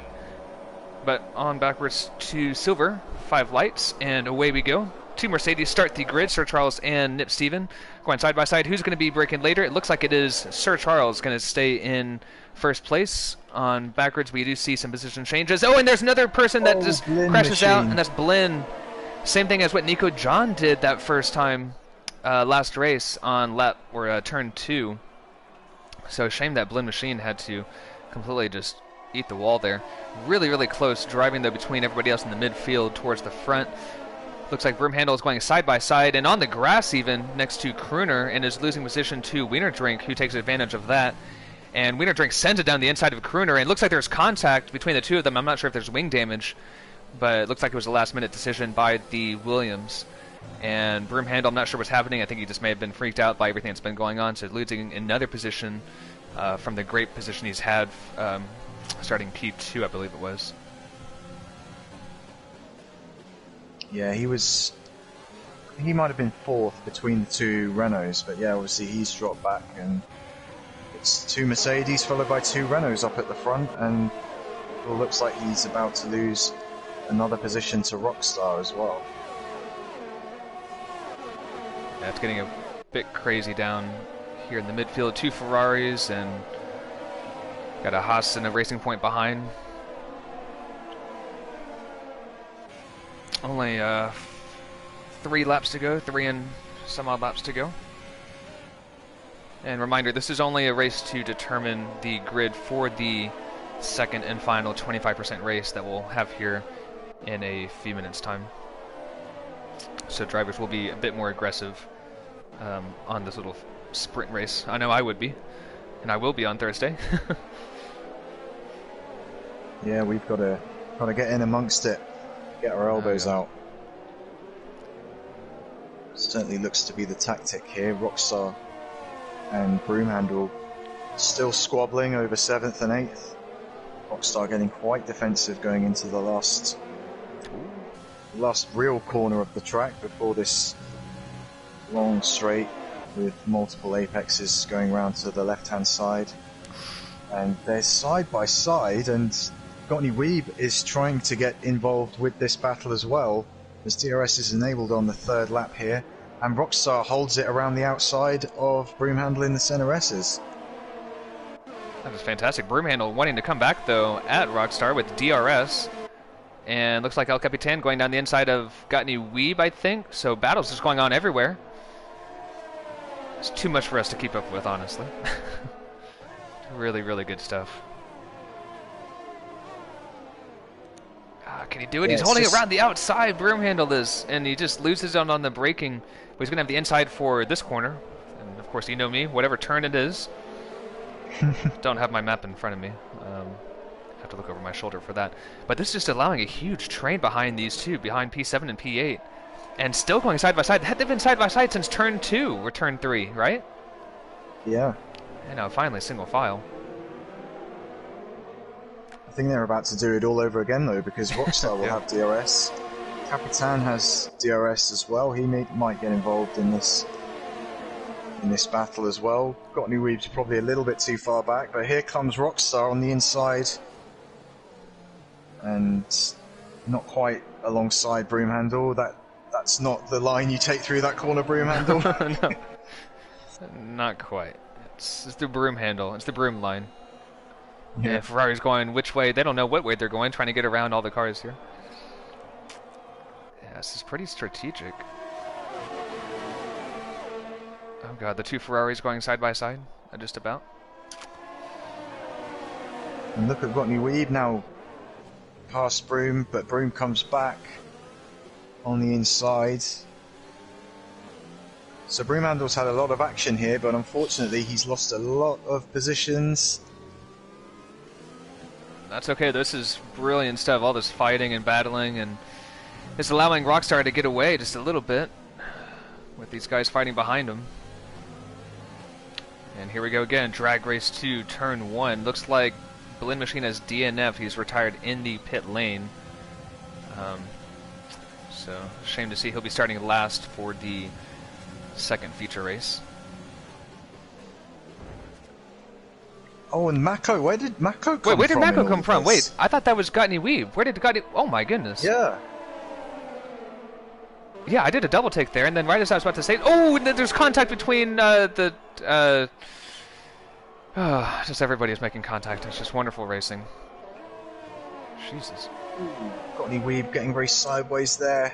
But on backwards to silver, 5 lights, and away we go two Mercedes start the grid, Sir Charles and Nip Steven. Going side by side. Who's going to be braking later? It looks like it is Sir Charles going to stay in first place. On backwards, we do see some position changes. Oh, and there's another person that just crashes out, and that's Blinn. Same thing as what Nico John did that first time last race on lap or turn 2. So shame that Blinn Machine had to completely just eat the wall there. Really, really close driving though between everybody else in the midfield towards the front. Looks like Broomhandle is going side by side and on the grass even next to Crooner and is losing position to Wiener Drink, who takes advantage of that. And Wiener Drink sends it down the inside of Crooner, and it looks like there's contact between the two of them. I'm not sure if there's wing damage, but it looks like it was a last-minute decision by the Williams. And Broomhandle, I'm not sure what's happening. I think he just may have been freaked out by everything that's been going on, so losing another position from the great position he's had starting P2, I believe it was. Yeah, he might have been 4th between the two Renaults, but yeah, obviously he's dropped back, and it's 2 Mercedes followed by 2 Renaults up at the front, and it looks like he's about to lose another position to Rockstar as well. Yeah, it's getting a bit crazy down here in the midfield. 2 Ferraris and got a Haas and a Racing Point behind. Only 3 laps to go, 3 and some odd laps to go. And reminder, this is only a race to determine the grid for the second and final 25% race that we'll have here in a few minutes' time. So drivers will be a bit more aggressive on this little sprint race. I know I would be, and I will be on Thursday. Yeah, we've got to get in amongst it, get our elbows out. Certainly looks to be the tactic here. Rockstar and Broomhandle still squabbling over 7th and 8th. Rockstar getting quite defensive going into the last real corner of the track before this long straight with multiple apexes going round to the left-hand side. And they're side by side, and Gottney Weeb is trying to get involved with this battle as well, as DRS is enabled on the 3rd lap here, and Rockstar holds it around the outside of Broomhandle in the center S's. That was fantastic. Broomhandle wanting to come back though at Rockstar with DRS. And looks like El Capitan going down the inside of Gottney Weeb, I think. So battles just going on everywhere. It's too much for us to keep up with, honestly. Really, really good stuff. Can he do it? Yeah, he's holding it around the outside. Broomhandle is, and he just loses out on the braking. But he's going to have the inside for this corner. And of course, you know me, whatever turn it is. Don't have my map in front of me. Have to look over my shoulder for that. But this is just allowing a huge train behind these two, behind P7 and P8. And still going side by side. They've been side by side since turn 2 or turn 3, right? Yeah. And now finally single file. I think they're about to do it all over again though, because Rockstar will have DRS. Capitan has DRS as well. He might get involved in this battle as well. Gottney Weeb's probably a little bit too far back, but here comes Rockstar on the inside. And not quite alongside Broomhandle. That's not the line you take through that corner, Broomhandle. No. Not quite. It's the Broomhandle. It's the Broom line. Yeah, Ferrari's going which way? They don't know what way they're going, trying to get around all the cars here. Yeah, this is pretty strategic. Oh god, the 2 Ferraris going side by side, just about. And look at Gottney Weeb now past Broom, but Broom comes back on the inside. So Broomhandle's had a lot of action here, but unfortunately he's lost a lot of positions. That's okay, this is brilliant stuff, all this fighting and battling, and it's allowing Rockstar to get away just a little bit with these guys fighting behind him. And here we go again, drag race 2, turn 1. Looks like Blinn Machine has DNF, he's retired in the pit lane. So, shame to see he'll be starting last for the second feature race. Oh, and Mako, where did Mako come from? Wait, where did Mako come from? Wait, I thought that was Gottney Weeb. Where did Gottney... Oh my goodness. Yeah. Yeah, I did a double take there, and then right as I was about to say, oh, and then there's contact between just everybody is making contact. It's just wonderful racing. Jesus. Got any weeb getting very sideways there.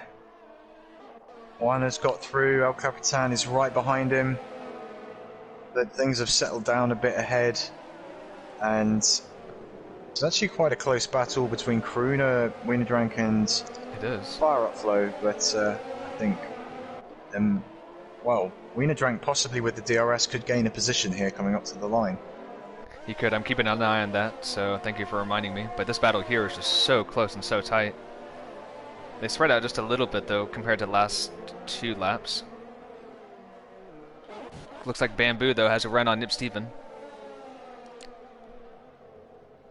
Juana's got through. El Capitan is right behind him. But things have settled down a bit ahead. And it's actually quite a close battle between Karuna, Winnerdrank, and It is. Fire Up Flow. But I think, well, Winnerdrank possibly with the DRS could gain a position here coming up to the line. He could. I'm keeping an eye on that, so thank you for reminding me. But this battle here is just so close and so tight. They spread out just a little bit, though, compared to the last 2 laps. Looks like Bamboo, though, has a run on Nip Steven.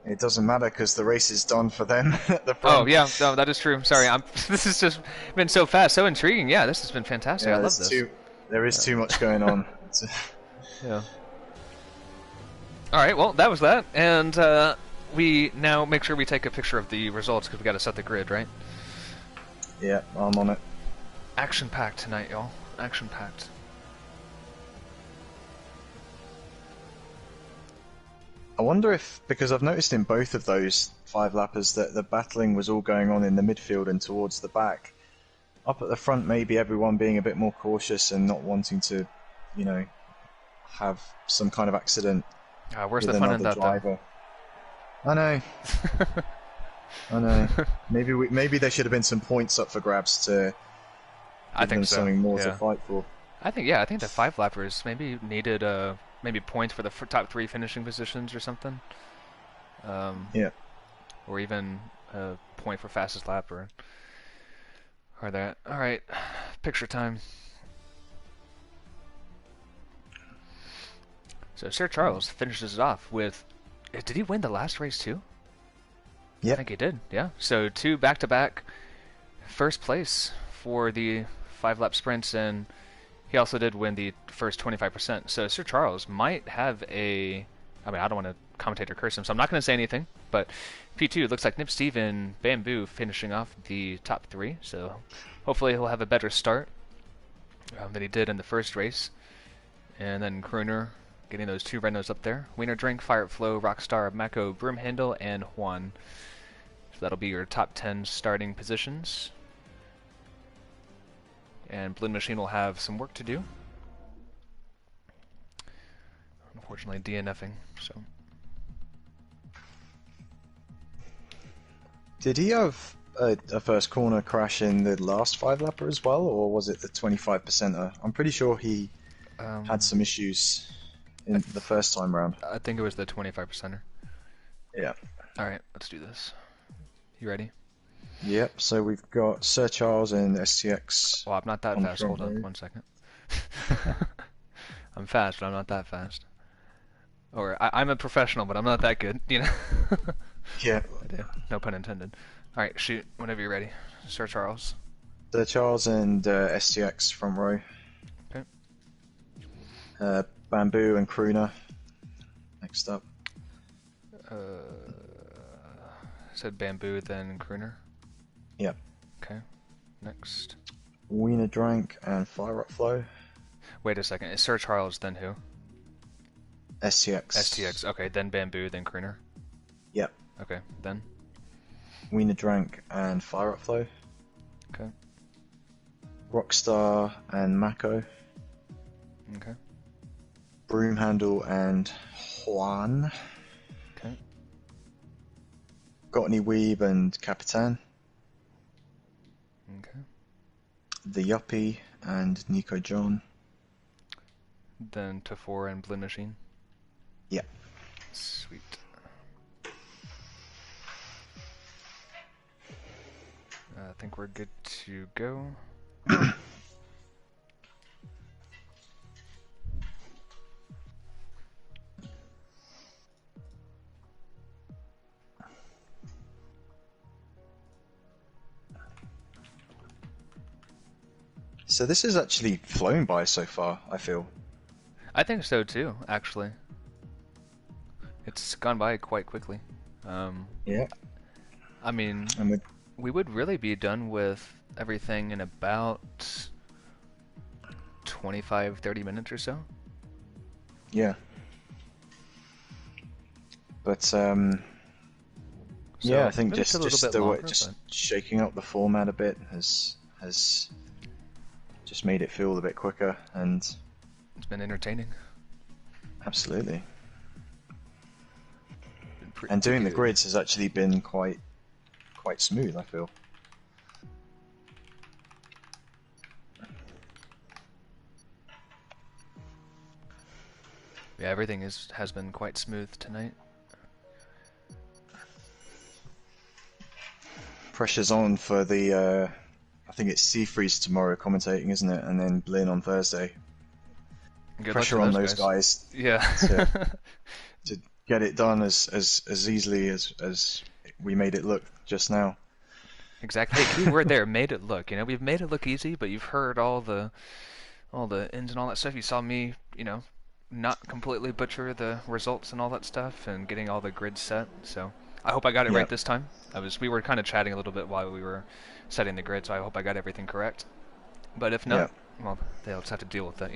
It doesn't matter because the race is done for them at the front. Oh, yeah, no, that is true. Sorry, this has just been so fast, so intriguing. Yeah, this has been fantastic. Yeah, I love this. There is too much going on. Yeah. All right, well, that was that. And we now make sure we take a picture of the results because we got to set the grid, right? Yeah, I'm on it. Action-packed tonight, y'all. Action-packed. I wonder if, because I've noticed in both of those 5-lappers that the battling was all going on in the midfield and towards the back. Up at the front, maybe everyone being a bit more cautious and not wanting to, have some kind of accident Where's with the fun in another that, driver. I know. I know. Maybe there should have been some points up for grabs to give them something more to fight for. I think the 5-lappers maybe needed maybe points for the top 3 finishing positions or something. Yeah. Or even a point for fastest lap or that. All right, picture time. So Sir Charles finishes it off with. Did he win the last race too? Yeah. I think he did. Yeah. So 2 back-to-back first place for the 5-lap sprints, and he also did win the first 25%. So Sir Charles might have a. I mean, I don't want to commentate or curse him, so I'm not going to say anything. But P2 looks like Nip Steven, Bamboo finishing off the top 3. So hopefully he'll have a better start than he did in the first race. And then Kruner getting those 2 Renos up there. Wiener Drink, Fire Flow, Rockstar, Mako, Broomhandle, and Juan. So that'll be your top 10 starting positions. And Blend Machine will have some work to do. Unfortunately, DNFing, so. Did he have a first corner crash in the last 5-lapper as well, or was it the 25%er? I'm pretty sure he had some issues in the first time round. I think it was the 25%er. Yeah. Alright, let's do this. You ready? Yep, so we've got Sir Charles and STX. Well, I'm not that fast. Hold on 1 second. I'm fast, but I'm not that fast. Or, I'm a professional, but I'm not that good, you know? Yeah. No pun intended. Alright, shoot, whenever you're ready. Sir Charles. Sir Charles and STX front row. Okay. Bamboo and Kruner next up. Said Bamboo, then Kruner. Yep. Okay. Next. Wiener Drank and Fire Up Flow. Wait a second. Is Sir Charles, then who? STX. STX. Okay, then Bamboo, then Kruner. Yep. Okay, then. Wiener Drank and Fire Up Flow. Okay. Rockstar and Mako. Okay. Broomhandle and Juan. Okay. Got any Weeb and Capitan. Okay. The Yuppie and Nico John. Then Tafor and Blend Machine. Yeah. Sweet. I think we're good to go. So this has actually flown by so far, I feel. I think so too, actually. It's gone by quite quickly. Yeah. I mean, And we would really be done with everything in about 25, 30 minutes or so. Yeah. But yeah, So I think maybe it's a little just bit the way, longer, just but shaking up the format a bit has just made it feel a bit quicker, and it's been entertaining. absolutely. Been And pretty doing the good. grids has actually been quite smooth, I feel. Yeah, everything has been quite smooth tonight. Pressure's on for the I think it's Seafreeze tomorrow commentating, isn't it? And then Blinn on Thursday. Good luck to Pressure on those those guys. guys Yeah. to to get it done as easily as we made it look just now. Exactly. Hey, key word there, made it look. You know, we've made it look easy, but you've heard all the ins and all that stuff. You saw me, not completely butcher the results and all that stuff and getting all the grids set. So I hope I got it Yeah, right this time. We were kind of chatting a little bit while we were setting the grid, so I hope I got everything correct. But if yeah, not, well, they'll just have to deal with it.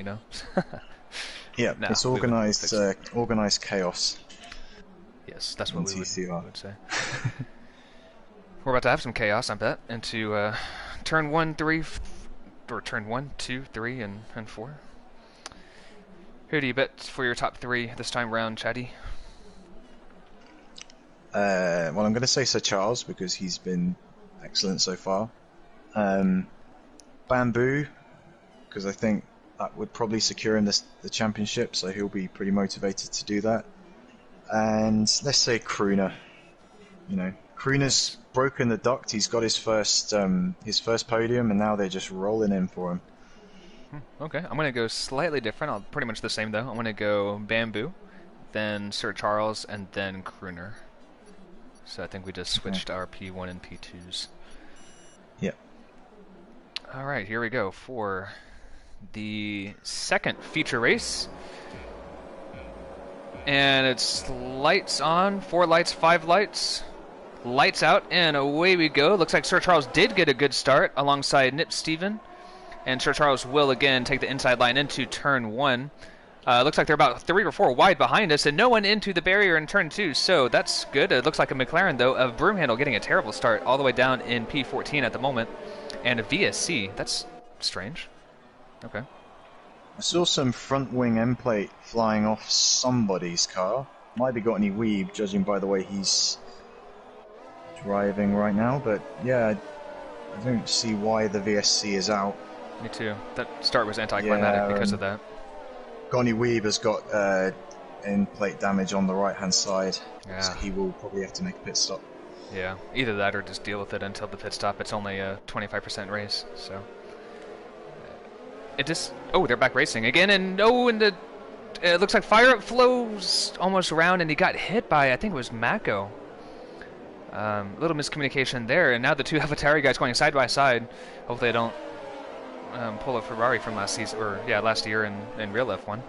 yeah. Nah, It's we'll organized fix it. organized chaos Yes, that's in what we TCR. would say. We're about to have some chaos, I bet, into turn one, three, or turn one, two, three, and four. Who do you bet for your top three this time round, Chatty? Well, I'm going to say Sir Charles because he's been excellent so far. Um, Bamboo because I think that would probably secure him the championship, so he'll be pretty motivated to do that. And let's say Crooner. Crooner's Nice. broken the duct. He's got his first podium, and now they're just rolling in for him. Okay, I'm gonna go slightly different. I'll pretty much the same though. I'm gonna go Bamboo, then Sir Charles, and then Crooner. So I think we just Okay. switched our P1 and P2s. Yeah. All right, here we go for the second feature race. And it's lights on, 4 lights, 5 lights, lights out, and away we go. Looks like Sir Charles did get a good start alongside Nip Steven. And Sir Charles will again take the inside line into turn 1. Looks like they're about 3 or 4 wide behind us, and no one into the barrier in turn 2, so that's good. It looks like a McLaren, though, of Broomhandle getting a terrible start all the way down in P14 at the moment. And a VSC, that's strange. Okay. I saw some front wing end plate flying off somebody's car. Might have got any weeb, judging by the way he's driving right now. But yeah, I don't see why the VSC is out. Me too. That start was anticlimactic Yeah, because of that. Gonny Weeb has got end plate damage on the right hand side, so Yeah. he will probably have to make a pit stop. Yeah, either that or just deal with it until the pit stop. It's only a 25% race, so it just. Oh, they're back racing again, and and the it looks like Fire Up flows almost around, and he got hit by I think it was Mako. A little miscommunication there, and now the two Avatari guys going side by side. Hopefully, they don't pull a Ferrari from last season, or yeah, last year in real F1.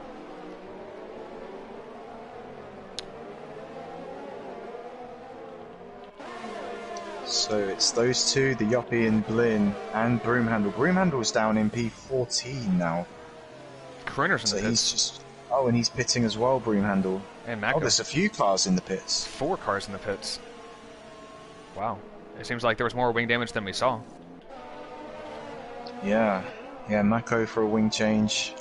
So it's those two, the Yoppie and Blinn, and Broomhandle. Broomhandle's down in P14 now. Crooner's in So the he's pits, just. Oh, and he's pitting as well, Broomhandle. and Oh, Mako. there's a few cars in the pits. 4 cars in the pits. Wow. It seems like there was more wing damage than we saw. Yeah. Yeah, Mako for a wing change.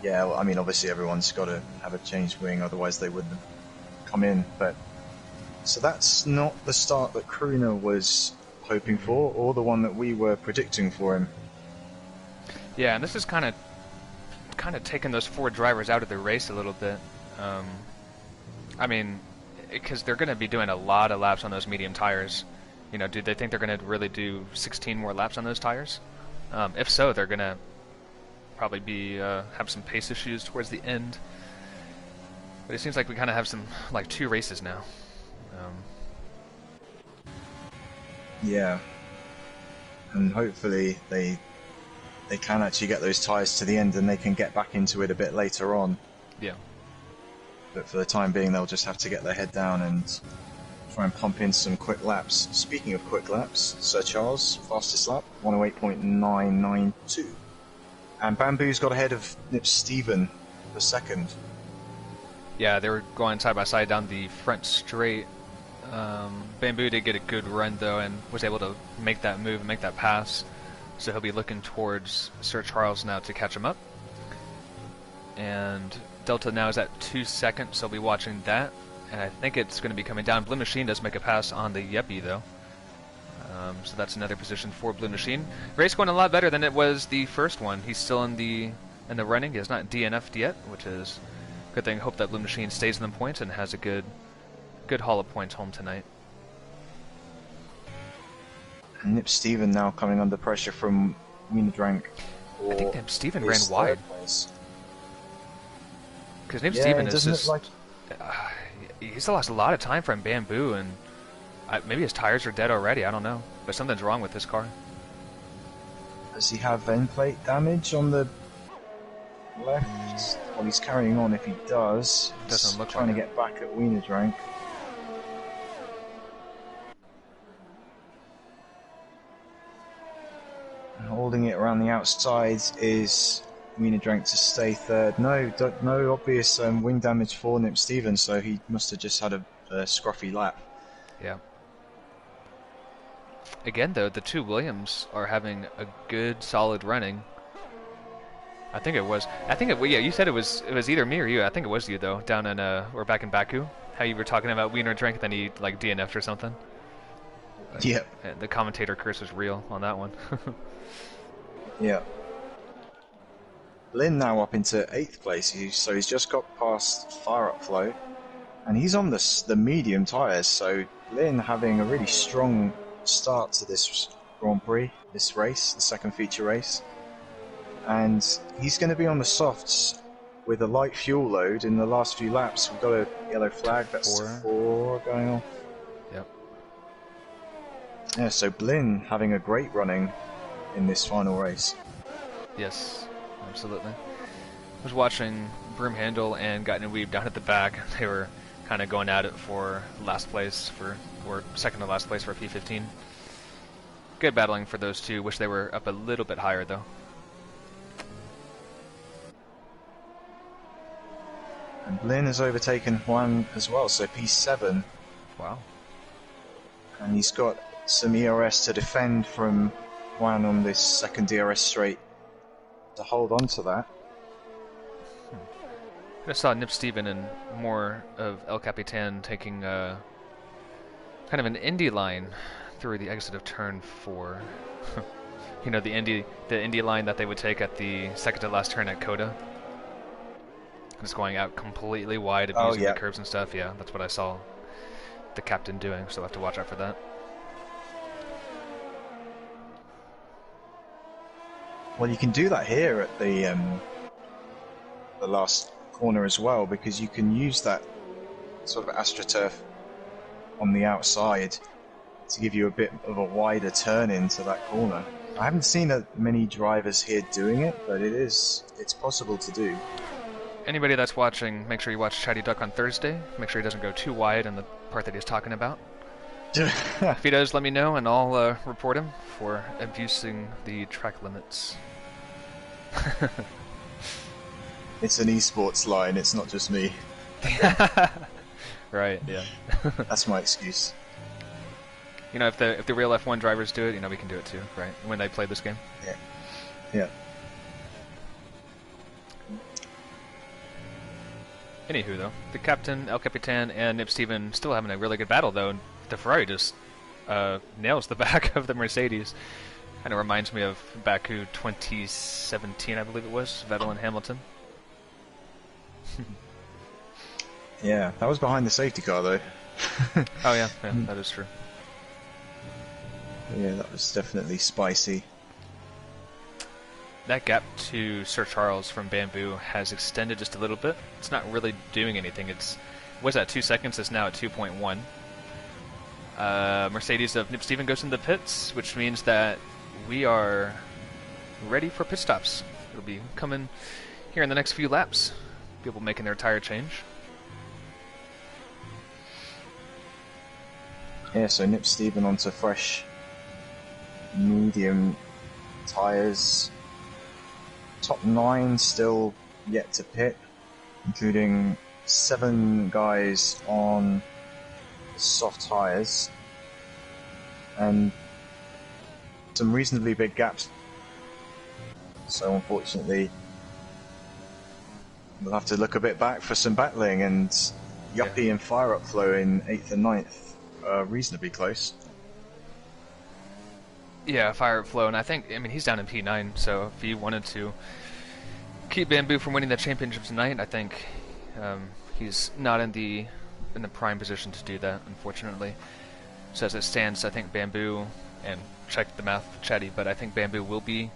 Yeah, well, I mean, obviously everyone's got to have a changed wing, otherwise they wouldn't have come in. But so that's not the start that Crooner was hoping for, or the one that we were predicting for him. Yeah, and this is kind of taking those 4 drivers out of the race a little bit. I mean, because they're going to be doing a lot of laps on those medium tires. Do they think they're going to really do 16 more laps on those tires? If so, they're going to probably be have some pace issues towards the end. But it seems like we kind of have some 2 races now. Yeah, and hopefully they can actually get those tyres to the end and they can get back into it a bit later on. Yeah. But for the time being, they'll just have to get their head down and try and pump in some quick laps. Speaking of quick laps, Sir Charles, fastest lap, 108.992. And Bamboo's got ahead of Nip Stephen for second. Yeah, they were going side by side down the front straight. Bamboo did get a good run though and was able to make that move and make that pass. So he'll be looking towards Sir Charles now to catch him up. And Delta now is at 2 seconds, so I'll be watching that. And I think it's going to be coming down. Blue Machine does make a pass on the Yeppy though. So that's another position for Blue Machine. Race going a lot better than it was the first one. He's still in the running. He has not DNF'd yet, which is a good thing. Hope that Blue Machine stays in the points and has a good haul of points home tonight. And Nip Stephen now coming under pressure from Wienerdrank. I think Nip Stephen ran wide. Because Nip Stephen is just... he's lost a lot of time from Bamboo, and maybe his tires are dead already, I don't know. But something's wrong with this car. Does he have end plate damage on the left? Well, he's carrying on if he does. Doesn't look trying like to get back at Wienerdrank. Holding it around the outside is Wienerdrank to stay third. No obvious wing damage for Nip Stevens, so he must have just had a scruffy lap. Yeah. Again, though, the two Williams are having a good, solid running. Yeah, you said it was either me or you. I think it was you though. Down in or back in Baku, how you were talking about Wienerdrank, then he like DNF'd or something. Yeah. The commentator curse was real on that one. Yeah. Lynn now up into 8th place, so he's just got past Fire Up Flow, and he's on the medium tyres, so Lynn having a really strong start to this Grand Prix, this race, the second feature race, and he's going to be on the softs with a light fuel load in the last few laps. We've got a yellow flag, that's 4 going off. Yep. Yeah, so Blinn having a great running in this final race. Yes, absolutely. I was watching Broomhandle and Gotten and Weeb down at the back. They were kind of going at it for last place or second to last place for P15. Good battling for those two. Wish they were up a little bit higher though. And Blinn has overtaken Juan as well, so P7. Wow. And he's got some ERS to defend from Juan on this second DRS straight to hold on to that. I saw Nip Stephen and more of El Capitan taking kind of an Indy line through the exit of turn 4. You know, the Indy line that they would take at the second to last turn at Coda. Just going out completely wide, abusing the curves and stuff. Yeah, that's what I saw the captain doing, so I'll have to watch out for that. Well, you can do that here at the last corner as well, because you can use that sort of AstroTurf on the outside to give you a bit of a wider turn into that corner. I haven't seen many drivers here doing it, but it's possible to do. Anybody that's watching, make sure you watch Chatty Duck on Thursday. Make sure he doesn't go too wide on the part that he's talking about. If he does, let me know, and I'll report him for abusing the track limits. It's an esports line, it's not just me. Right, yeah. That's my excuse. You know, if the real F1 drivers do it, you know, we can do it too, right? When they play this game. Yeah. Yeah. Anywho, though, the captain, El Capitan, and Nip Stephen still having a really good battle, though. And the Ferrari just nails the back of the Mercedes. Kind of reminds me of Baku 2017, I believe it was, Vettel and Hamilton. Yeah, that was behind the safety car, though. Oh, yeah, that is true. Yeah, that was definitely spicy. That gap to Sir Charles from Bamboo has extended just a little bit. It's not really doing anything. It was at 2 seconds. It's now at 2.1. Mercedes of Nip Stephen goes into the pits, which means that we are ready for pit stops. It'll be coming here in the next few laps. People making their tire change. Yeah, so Nip Steven onto fresh medium tyres. Top 9 still yet to pit, including 7 guys on soft tyres and some reasonably big gaps. So unfortunately, we'll have to look a bit back for some battling, and Yuppie and Fire Up Flow in 8th and 9th are reasonably close. Yeah, Fire Up Flow, and I mean, he's down in P9, so if he wanted to keep Bamboo from winning the championship tonight, I think he's not in the prime position to do that, unfortunately. So as it stands, I think Bamboo, and check the math, Chatty, but I think Bamboo will be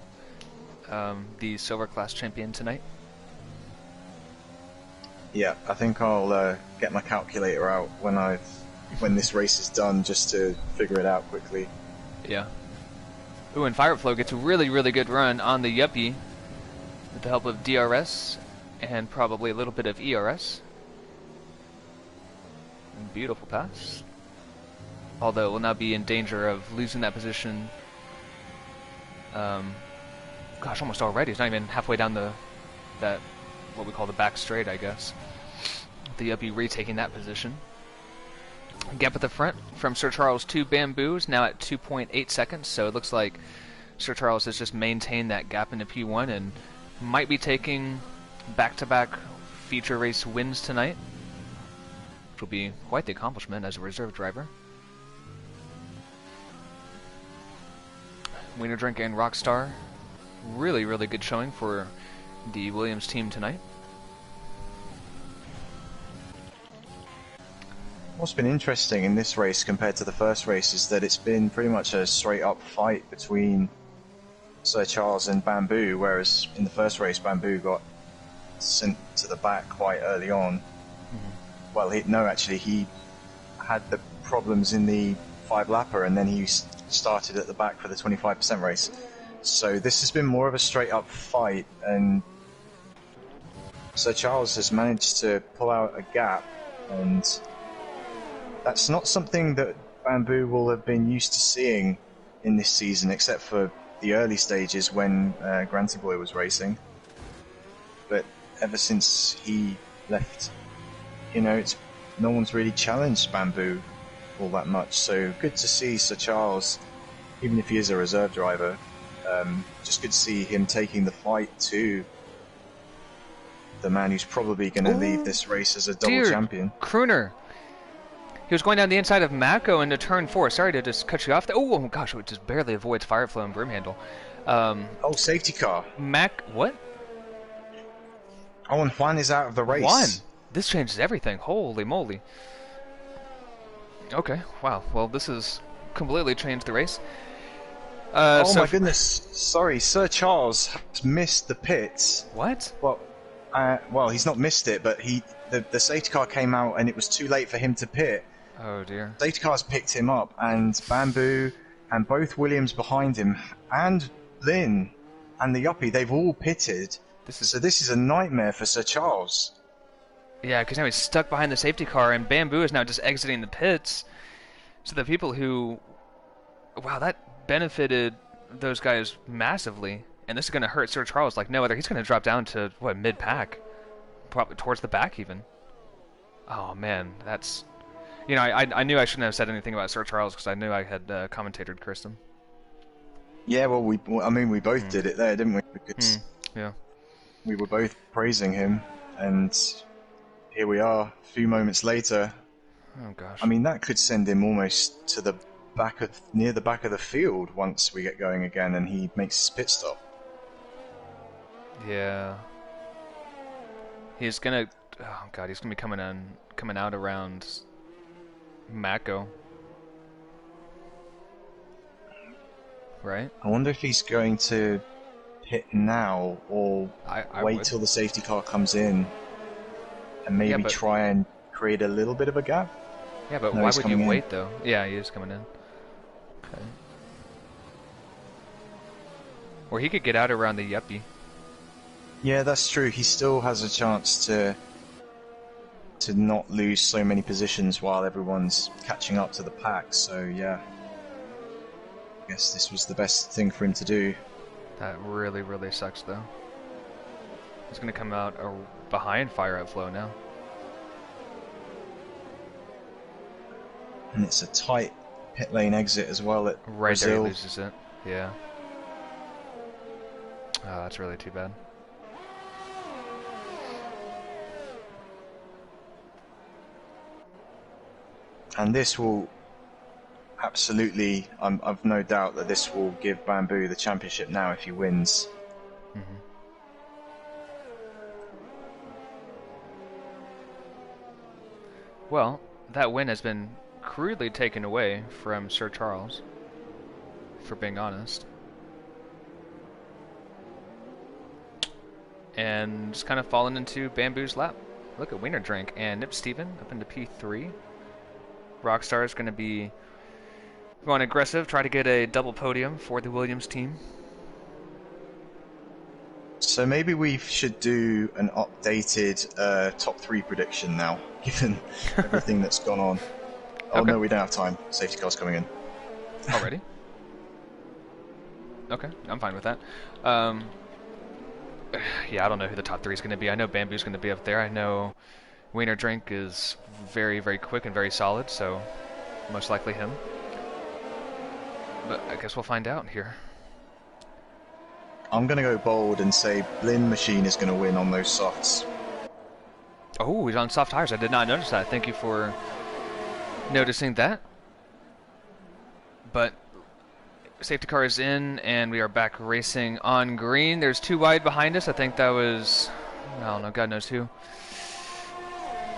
the silver class champion tonight. Yeah, I think I'll get my calculator out when this race is done, just to figure it out quickly. Yeah. Ooh, and Fire Up Flow gets a really, really good run on the Yuppie with the help of DRS and probably a little bit of ERS. Beautiful pass. Although will now be in danger of losing that position. Gosh, almost already. He's not even halfway down that what we call the back straight, I guess. The Yuppie retaking that position. Gap at the front from Sir Charles to Bamboo is now at 2.8 seconds, so it looks like Sir Charles has just maintained that gap into P1 and might be taking back-to-back feature race wins tonight, which will be quite the accomplishment as a reserve driver. Wiener Drink and Rockstar, really, really good showing for the Williams team tonight. What's been interesting in this race compared to the first race is that it's been pretty much a straight-up fight between Sir Charles and Bamboo, whereas in the first race Bamboo got sent to the back quite early on. Mm-hmm. Well, he had the problems in the 5-lapper, and then he started at the back for the 25% race. So this has been more of a straight-up fight, and Sir Charles has managed to pull out a gap, and that's not something that Bamboo will have been used to seeing in this season, except for the early stages when Granty Boy was racing. But ever since he left, no one's really challenged Bamboo all that much. So good to see Sir Charles, even if he is a reserve driver, just good to see him taking the fight to the man who's probably going to leave this race as a double champion. Crooner. He was going down the inside of Mako into turn 4. Sorry to just cut you off. Oh gosh, it just barely avoids Fire Flow and Broom Handle. Safety car. What? Oh, and Juan is out of the race. Juan? This changes everything. Holy moly. Okay, wow. Well, this has completely changed the race. My goodness. Sorry, Sir Charles has missed the pits. What? Well, he's not missed it, but the safety car came out and it was too late for him to pit. Oh dear. Safety cars picked him up, and Bamboo and both Williams behind him, and Lynn and the Yuppie, they've all pitted. So this is a nightmare for Sir Charles. Yeah, because now he's stuck behind the safety car, and Bamboo is now just exiting the pits. So the people who... Wow, that benefited those guys massively. And this is going to hurt Sir Charles like no other. He's going to drop down to, mid-pack? Probably towards the back, even. Oh, man, that's... I knew I shouldn't have said anything about Sir Charles because I knew I had commentated cursed him. Yeah, well, we both did it there, didn't we? Because yeah, we were both praising him, and here we are, a few moments later. Oh gosh. I mean, that could send him almost to near the back of the field once we get going again, and he makes his pit stop. Yeah. He's gonna. Oh god, he's gonna be coming out around Mako. Right? I wonder if he's going to pit now, or wait would. till the safety car comes in, and maybe try and create a little bit of a gap. Yeah, but why would you wait though? Yeah, he is coming in. Okay. Or he could get out around the Yuppie. 'Yuppie. Yeah, that's true. He still has a chance to. to not lose so many positions while everyone's catching up to the pack. So yeah, I guess this was the best thing for him to do. That really, really sucks, though. He's going to come out behind fire outflow now. And it's a tight pit lane exit as well at Right Brazil. there he loses it. Yeah. Oh, that's really too bad. And this will absolutely, I've no doubt that this will give Bamboo the championship now if he wins. Mm-hmm. Well, that win has been crudely taken away from Sir Charles, for being honest. And just kind of fallen into Bamboo's lap. Look at Wiener Drink and Nip Steven up into P3. Rockstar is going to be going aggressive, try to get a double podium for the Williams team. So maybe we should do an updated top 3 prediction now, given everything that's gone on. Oh Okay. no, we don't have time. Safety car's coming in. Already? Okay, I'm fine with that. Yeah, I don't know who the top 3 is going to be. I know Bamboo's going to be up there. I know Wiener Drink is very, very quick and very solid, so most likely him. But I guess we'll find out here. I'm going to go bold and say Blinn Machine is going to win on those softs. Oh, he's on soft tires. I did not notice that. Thank you for noticing that. But safety car is in, and we are back racing on green. There's 2 wide behind us. I think that was, I don't know, God knows who.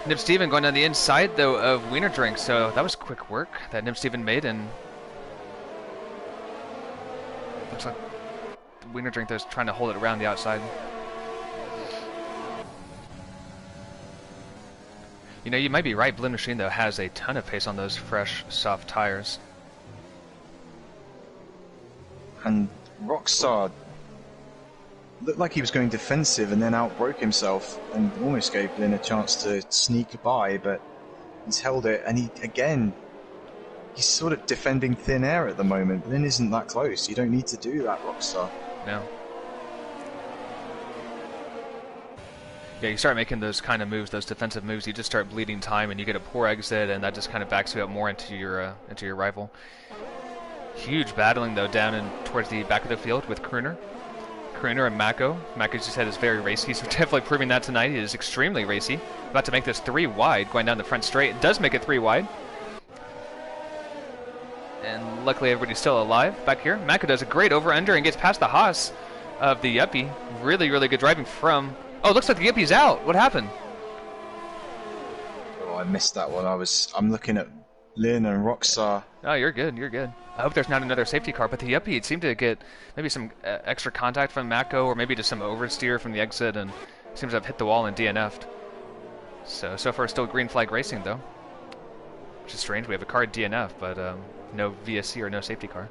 Nip Steven going down the inside, though, of Wiener Drink. So that was quick work that Nip Steven made, and looks like Wiener Drink is trying to hold it around the outside. You know, you might be right. Blinn Machine, though, has a ton of pace on those fresh, soft tires. And Rockstar looked like he was going defensive and then outbroke himself and almost gave Blinn a chance to sneak by, but he's held it, and he's sort of defending thin air at the moment. Blinn isn't that close. You don't need to do that, Rockstar. No. Yeah, you start making those kind of moves, those defensive moves, you just start bleeding time, and you get a poor exit, and that just kind of backs you up more into your rival. Huge battling, though, down in towards the back of the field with Kruner. Kruner and Mako. Mako just said is very racy. He's definitely proving that tonight. He is extremely racy. About to make this 3 wide, going down the front straight. It does make it 3 wide. And luckily everybody's still alive back here. Mako does a great over-under and gets past the Haas of the Yuppie. Really, really good driving from... Oh, looks like the Yuppie's out. What happened? Oh, I missed that one. I'm looking at Lynn and Rockstar. Oh, you're good. You're good. I hope there's not another safety car, but the Yuppie seemed to get maybe some extra contact from Mako, or maybe just some oversteer from the exit, and seems to have hit the wall and DNF'd. So far still green flag racing, though. Which is strange. We have a car DNF, but no VSC or no safety car.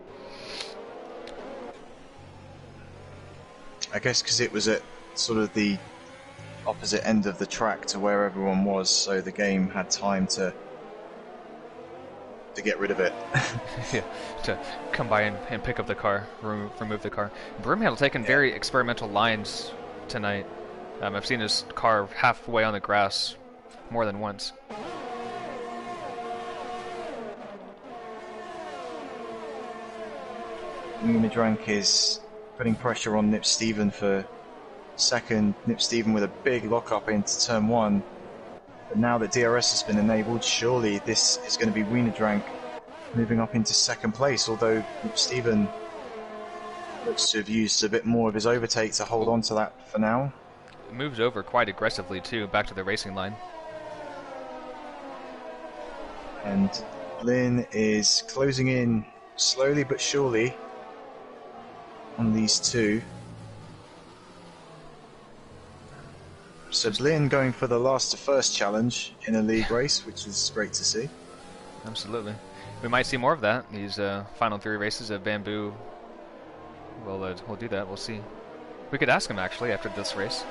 I guess because it was at sort of the opposite end of the track to where everyone was, so the game had time to get rid of it. Yeah, to come by and pick up the car, remove the car. Broomhandle taking very experimental lines tonight. I've seen his car halfway on the grass more than once. Unidrank is putting pressure on Nip Steven for second. Nip Steven with a big lockup into turn 1. But now that DRS has been enabled, surely this is going to be Unidrank moving up into second place, although Nip Steven looks to have used a bit more of his overtake to hold on to that for now. It moves over quite aggressively too, back to the racing line. And Blinn is closing in slowly but surely on these two. So Blinn going for the last to first challenge in a league race, which is great to see. Absolutely. We might see more of that. These final 3 races of Bamboo. We'll do that. We'll see. We could ask him actually after this race.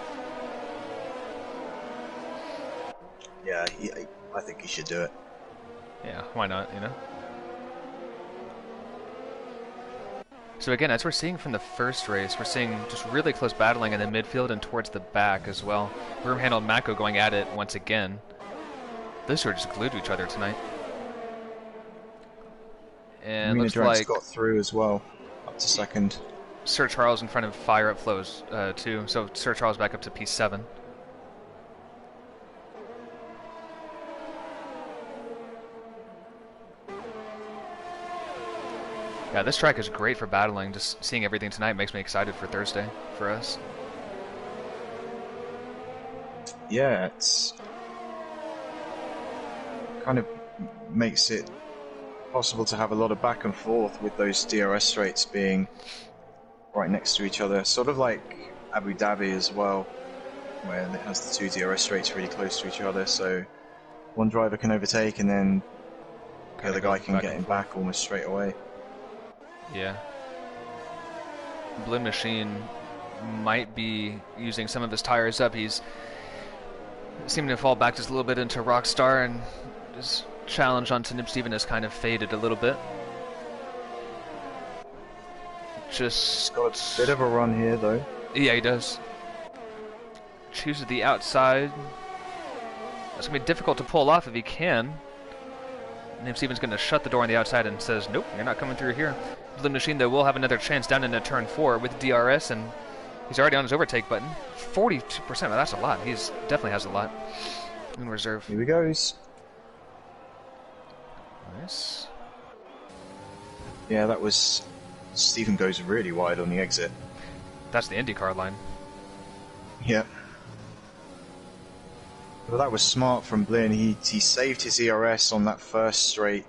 Yeah, I think he should do it. Yeah, why not, you know? So again, as we're seeing from the first race, we're seeing just really close battling in the midfield and towards the back as well. Broomhandle and Mako going at it once again. Those two are just glued to each other tonight. And Marina looks Drax like got through as well, up to second. Sir Charles in front of Fire Up Flows too. So Sir Charles back up to P7. Yeah, this track is great for battling. Just seeing everything tonight makes me excited for Thursday for us. Yeah, it's kind of makes it possible to have a lot of back and forth with those DRS straights being right next to each other, sort of like Abu Dhabi as well, where it has the two DRS straights really close to each other, so one driver can overtake and then the other guy can get him back almost straight away. Yeah. Blue Machine might be using some of his tires up. He's seeming to fall back just a little bit into Rockstar, and his challenge onto Nip Steven has kind of faded a little bit. Just got a bit of a run here though. Yeah, he does. Chooses the outside. It's going to be difficult to pull off if he can. Nip Steven's going to shut the door on the outside and says, nope, you're not coming through here. Blue Machine, though, will have another chance down into turn 4 with DRS, and he's already on his overtake button. 42%, well, that's a lot. He's definitely has a lot in reserve. Here he goes. Nice. Yeah, that was... Steven goes really wide on the exit. That's the IndyCar line. Yeah. Well, that was smart from Blin. He saved his ERS on that first straight,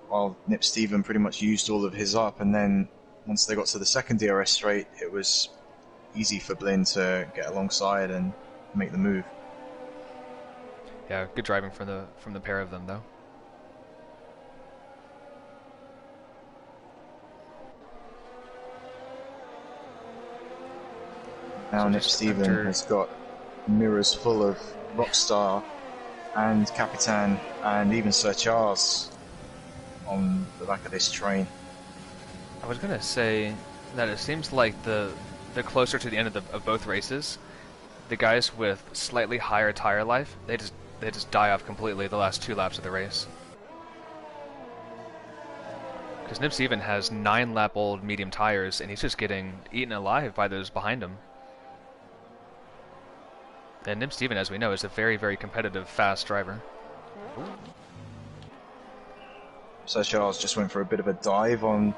while Nip Steven pretty much used all of his up, and then once they got to the second DRS straight, it was easy for Blin to get alongside and make the move. Yeah, good driving from the pair of them, though. Now Nip Steven has got mirrors full of Rockstar and Capitan and even Sir Charles on the back of this train. I was gonna say that it seems like the closer to the end of both races, the guys with slightly higher tire life, they just die off completely the last 2 laps of the race. Because Nip Steven has 9-lap-old medium tires, and he's just getting eaten alive by those behind him. And Nip Steven, as we know, is a very, very competitive, fast driver. Sir Charles just went for a bit of a dive on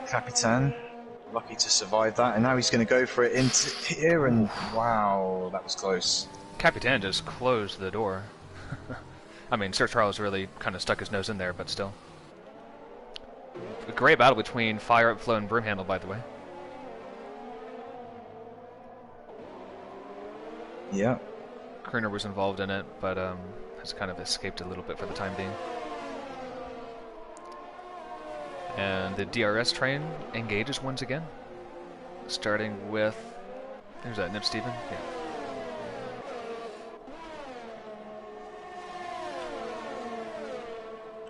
Capitan. Lucky to survive that, and now he's going to go for it into here, and wow, that was close. Capitan just closed the door. I mean, Sir Charles really kind of stuck his nose in there, but still. A great battle between Fire Up Flow and Broomhandle, by the way. Yeah. Crooner was involved in it, but has kind of escaped a little bit for the time being. And the DRS train engages once again. Starting with... There's that Nip Steven. Yeah.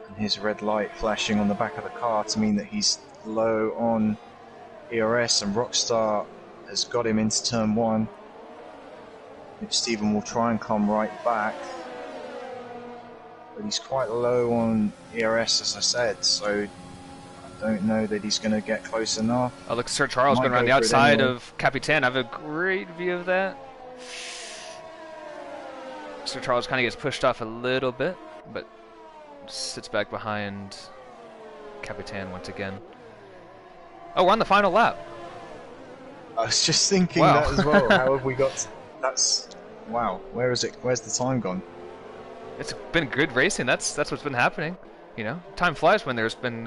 And his red light flashing on the back of the car to mean that he's low on ERS, and Rockstar has got him into turn 1. Nip Steven will try and come right back, but he's quite low on ERS, as I said, so I don't know that he's going to get close enough. Oh, look, Sir Charles going around the outside of Capitan. I have a great view of that. Sir Charles kind of gets pushed off a little bit, but sits back behind Capitan once again. Oh, we're on the final lap. I was just thinking that as well. How have we got... That's... Wow. Where is it? Where's the time gone? It's been good racing. That's what's been happening. You know, time flies when there's been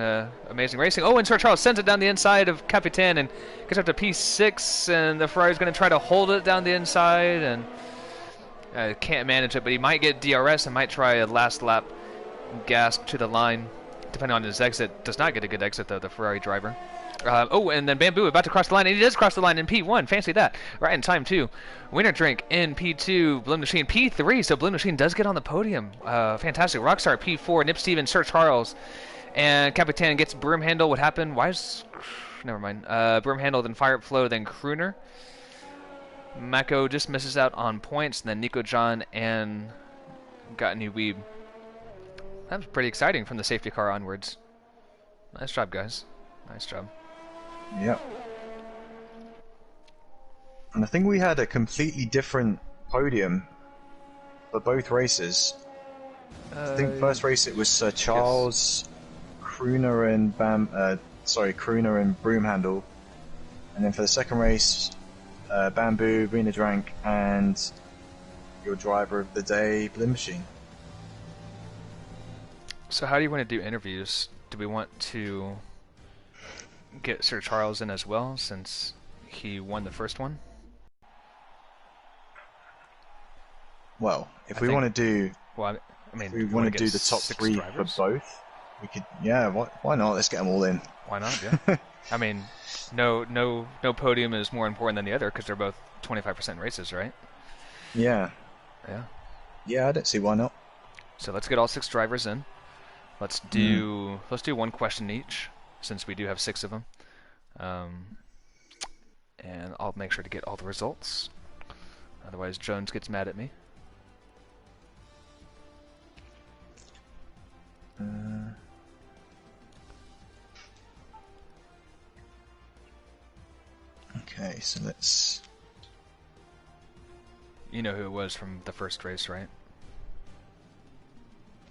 amazing racing. Oh, and Sir Charles sends it down the inside of Capitan and gets up to P6, and the Ferrari's going to try to hold it down the inside, and can't manage it, but he might get DRS and might try a last lap gasp to the line. depending on his exit, does not get a good exit though, the Ferrari driver. Oh, and then Bamboo about to cross the line, and he does cross the line in P1. Fancy that. Right in time, too. Winner drink in P2, Balloon Machine P3, so Balloon Machine does get on the podium. Fantastic. Rockstar P4, Nip Stevens, Sir Charles, and Capitan gets Broom Handle. What happened? Why is... Never mind. Broom Handle, then Fire Flow, then Crooner. Mako just misses out on points, and then Nico John and Got New Weeb. That was pretty exciting from the safety car onwards. Nice job, guys. Nice job. Yep. And I think we had a completely different podium for both races. I think first race it was Sir Charles, yes. Crooner and Crooner and Broom Handle, and then for the second race, Bamboo, Rena Drank, and your driver of the day, Balloon Machine. So how do you want to do interviews? Do we want to get Sir Charles in as well, since he won the first one? Well, if we want to do, well, I mean, if we want to do the top 3 drivers for both, we could. Yeah, why not? Let's get them all in. Why not? Yeah. I mean, no podium is more important than the other because they're both 25% races, right? Yeah. Yeah. Yeah, I don't see why not. So let's get all 6 drivers in. Let's do one question each, since we do have 6 of them. And I'll make sure to get all the results. Otherwise, Jones gets mad at me. Okay, so let's... You know who it was from the first race, right?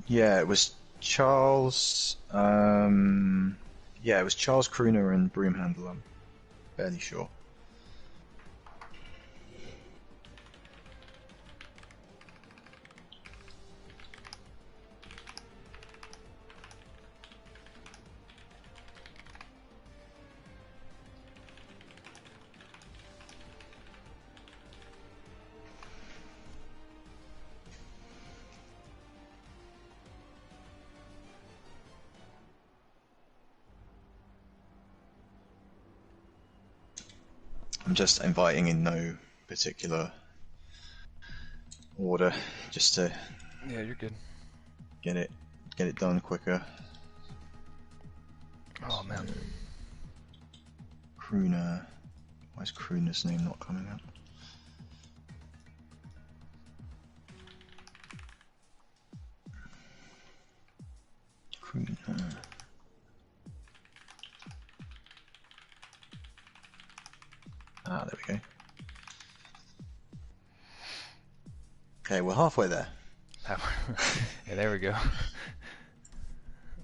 Yeah, it was Charles... Yeah, it was Charles, Crooner, and Broom Handle, I'm fairly sure. I'm just inviting in no particular order, just to yeah, you're good. Get it done quicker. Oh man, Crooner. Why is Crooner's name not coming up? Crooner. Ah, there we go. Okay, we're halfway there. Yeah, there we go.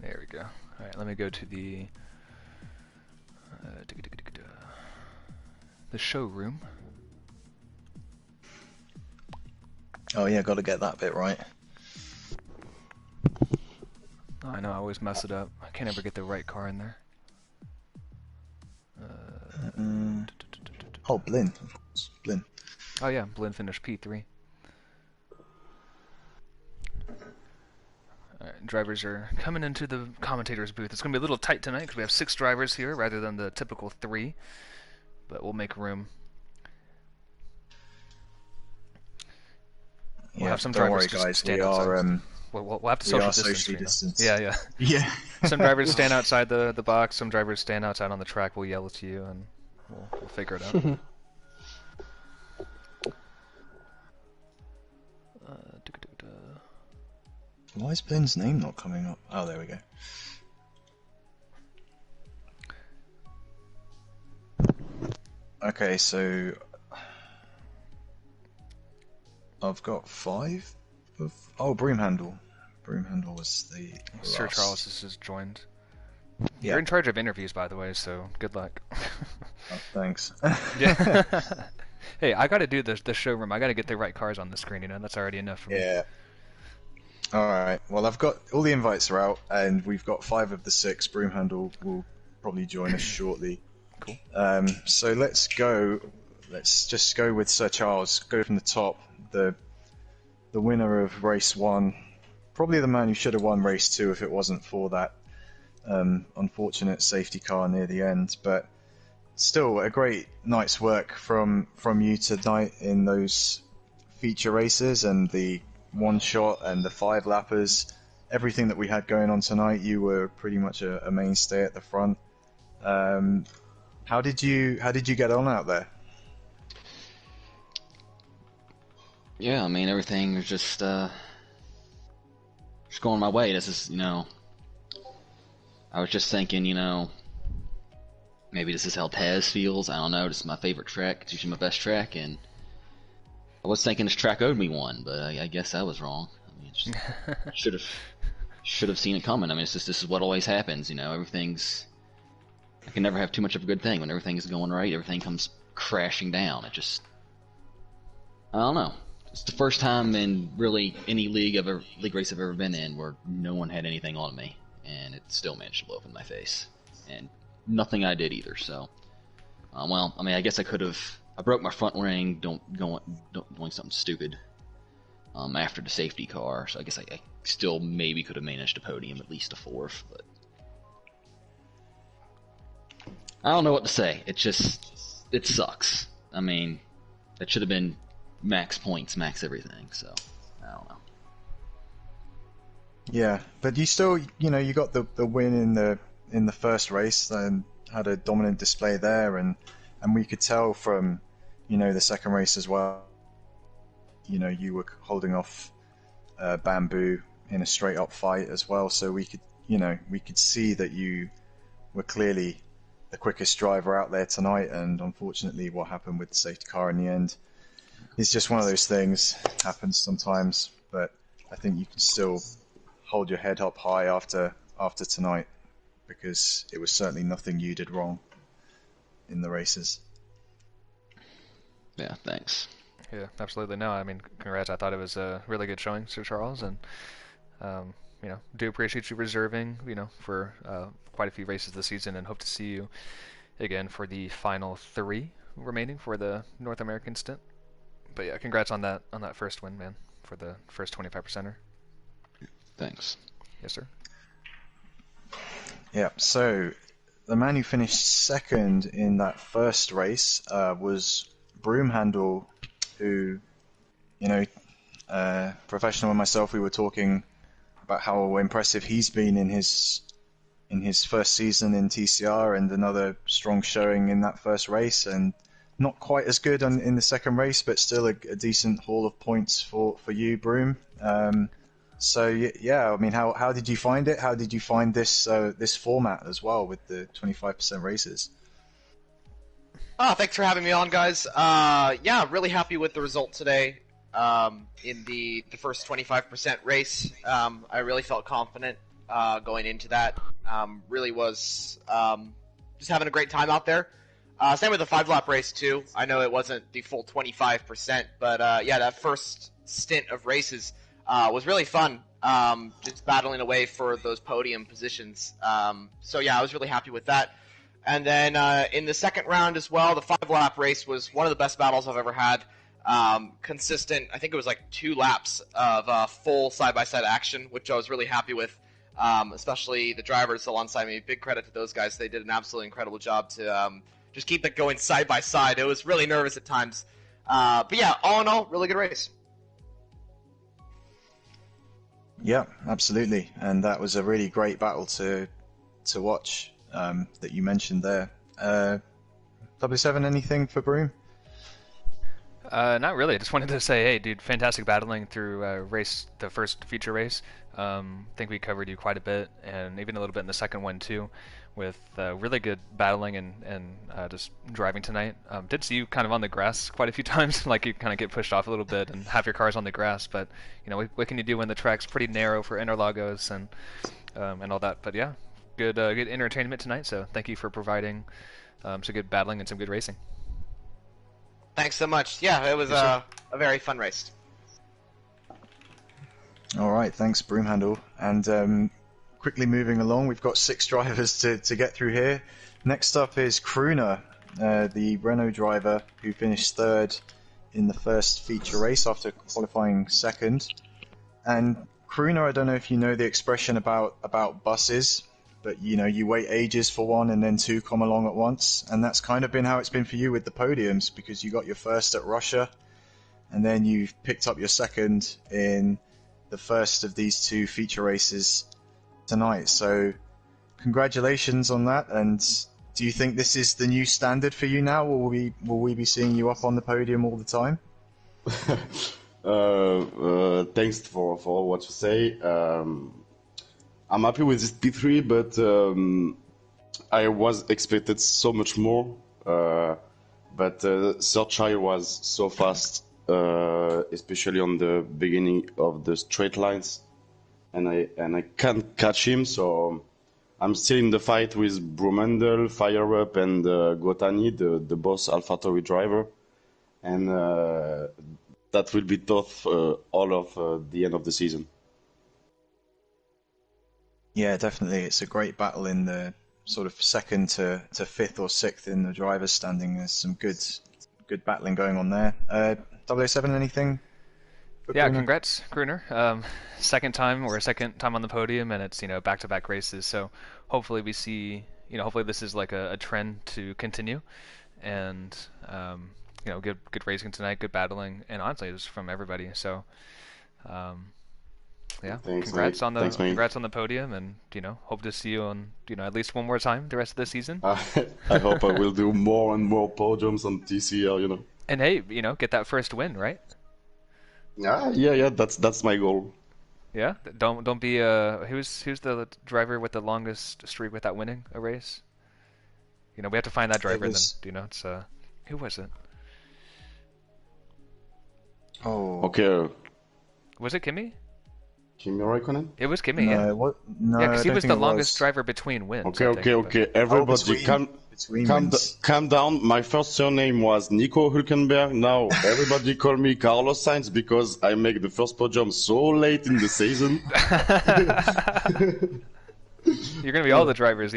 There we go. Alright, let me go to the showroom. Oh yeah, gotta get that bit right. Oh, I know, I always mess it up. I can't ever get the right car in there. Oh, Blinn. Blinn. Oh yeah, Blinn finished P3. Alright, drivers are coming into the commentator's booth. It's going to be a little tight tonight because we have 6 drivers here rather than the typical 3. But we'll make room. We'll have some drivers guys. Stand outside. We'll have to social distance. Yeah. Yeah. Some drivers stand outside the box. Some drivers stand outside on the track. We'll yell at you and we'll figure it out. Why is Blinn's name not coming up? Oh, there we go. Okay, so I've got 5 of... Oh, Broom Handle. Broom Handle was the Sir Charles has just joined. Yeah. You're in charge of interviews, by the way, so good luck. Oh, thanks. Yeah. Hey, I got to do the showroom. I got to get the right cars on the screen. You know, that's already enough for me. Yeah. All right. Well, I've got all the invites are out, and we've got 5 of the 6. Broom Handle will probably join us shortly. Cool. So let's go. Let's just go with Sir Charles. Go from the top. The winner of race 1, probably the man who should have won race 2 if it wasn't for that unfortunate safety car near the end, but still a great night's work from you tonight in those feature races and the one shot and the five lappers. Everything that we had going on tonight, you were pretty much a mainstay at the front. Um, how did you get on out there? Yeah, I mean everything was just going my way. This is, I was just thinking, maybe this is how Taz feels. I don't know. This is my favorite track. It's usually my best track, and I was thinking this track owed me one, but I guess I was wrong. I mean, should have should have seen it coming. I mean, it's just this is what always happens. Everything's I can never have too much of a good thing. When everything is going right, everything comes crashing down. It just I don't know. It's the first time in really any league race I've ever been in where no one had anything on me, and it still managed to blow up in my face, and nothing I did either. So, well, I mean, I guess I could have. I broke my front ring, doing something stupid. After the safety car, so I guess I still maybe could have managed a podium, at least a fourth, but I don't know what to say. It sucks. I mean, it should have been max points, max everything. So I don't know. Yeah, but you still, you got the win in the first race and had a dominant display there, and we could tell from, the second race as well. You were holding off Bamboo in a straight up fight as well, so we could see that you were clearly the quickest driver out there tonight, and unfortunately what happened with the safety car in the end is just one of those things, happens sometimes, but I think you can still hold your head up high after tonight, because it was certainly nothing you did wrong in the races. Yeah, thanks. Yeah, absolutely. No, I mean, congrats. I thought it was a really good showing, Sir Charles, and do appreciate you reserving, for quite a few races this season, and hope to see you again for the final three remaining for the North American stint. But yeah, congrats on that first win, man, for the first 25%er. Thanks. Yes, sir. Yeah, so the man who finished second in that first race was Broomhandle, who, professional and myself, we were talking about how impressive he's been in his first season in TCR, and another strong showing in that first race, and not quite as good in the second race, but still a decent haul of points for you, Broom. So yeah, I mean, how did you find it? How did you find this format as well with the 25% races? Thanks for having me on, guys. Yeah, really happy with the result today. In the first 25% race, I really felt confident going into that. Really was just having a great time out there. Same with the 5-lap race too. I know it wasn't the full 25%, but yeah, that first stint of races was really fun. Just battling away for those podium positions. So yeah, I was really happy with that. And then in the second round as well, the 5-lap race was one of the best battles I've ever had. Consistent, I think it was like 2 laps of full side-by-side action, which I was really happy with. Especially the drivers alongside me. Big credit to those guys. They did an absolutely incredible job to just keep it going side by side. It was really nervous at times. But yeah, all in all, really good race. Yeah, absolutely, and that was a really great battle to watch, that you mentioned there. W7, anything for Broom? Not really. I just wanted to say, hey, dude, fantastic battling through the first feature race. Think we covered you quite a bit, and even a little bit in the second one too, with really good battling and just driving tonight. Did see you kind of on the grass quite a few times, like you kind of get pushed off a little bit and have your cars on the grass. But what can you do when the track's pretty narrow for Interlagos and all that? But yeah, good entertainment tonight. So thank you for providing some good battling and some good racing. Thanks so much. Yeah, it was Yes, a very fun race. All right, thanks, Broomhandle. And quickly moving along, we've got 6 drivers to get through here. Next up is Crooner, the Renault driver who finished third in the first feature race after qualifying second. And Crooner, I don't know if you know the expression about buses. but you wait ages for one and then two come along at once, and that's kind of been how it's been for you with the podiums, because you got your first at Russia, and then you picked up your second in the first of these two feature races tonight. So congratulations on that. And do you think this is the new standard for you now? Will we be seeing you up on the podium all the time? Thanks for what you say. I'm happy with this P3, but I was expected so much more. But third try was so fast, especially on the beginning of the straight lines, and I can't catch him. So I'm still in the fight with Brumendel, Fire Up, and Gotani, the boss AlphaTauri driver, and that will be tough all of the end of the season. Yeah, definitely. It's a great battle in the sort of second to fifth or sixth in the driver's standing. There's some good battling going on there. 007, anything? Yeah, congrats, Gruner. Second time on the podium, and it's back-to-back races. So hopefully we see hopefully this is like a trend to continue, and good racing tonight, good battling, and honestly, it was from everybody. So yeah, Thanks, congrats mate. on the Thanks, mate. congrats on the podium, and hope to see you on at least one more time the rest of the season. I hope I will do more and more podiums on TCR. And hey, get that first win, right? Yeah. That's my goal. Yeah, don't be who's the driver with the longest streak without winning a race? We have to find that driver. Then it's who was it? Oh, Okay. Was it Kimi? Kimi Räikkönen? It was Kimi. no, Yeah, I because he don't was think the it longest driver between wins. Okay. Everybody, between wins. calm down. My first surname was Nico Hülkenberg. Now everybody call me Carlos Sainz because I make the first podium so late in the season. You're gonna be all the drivers,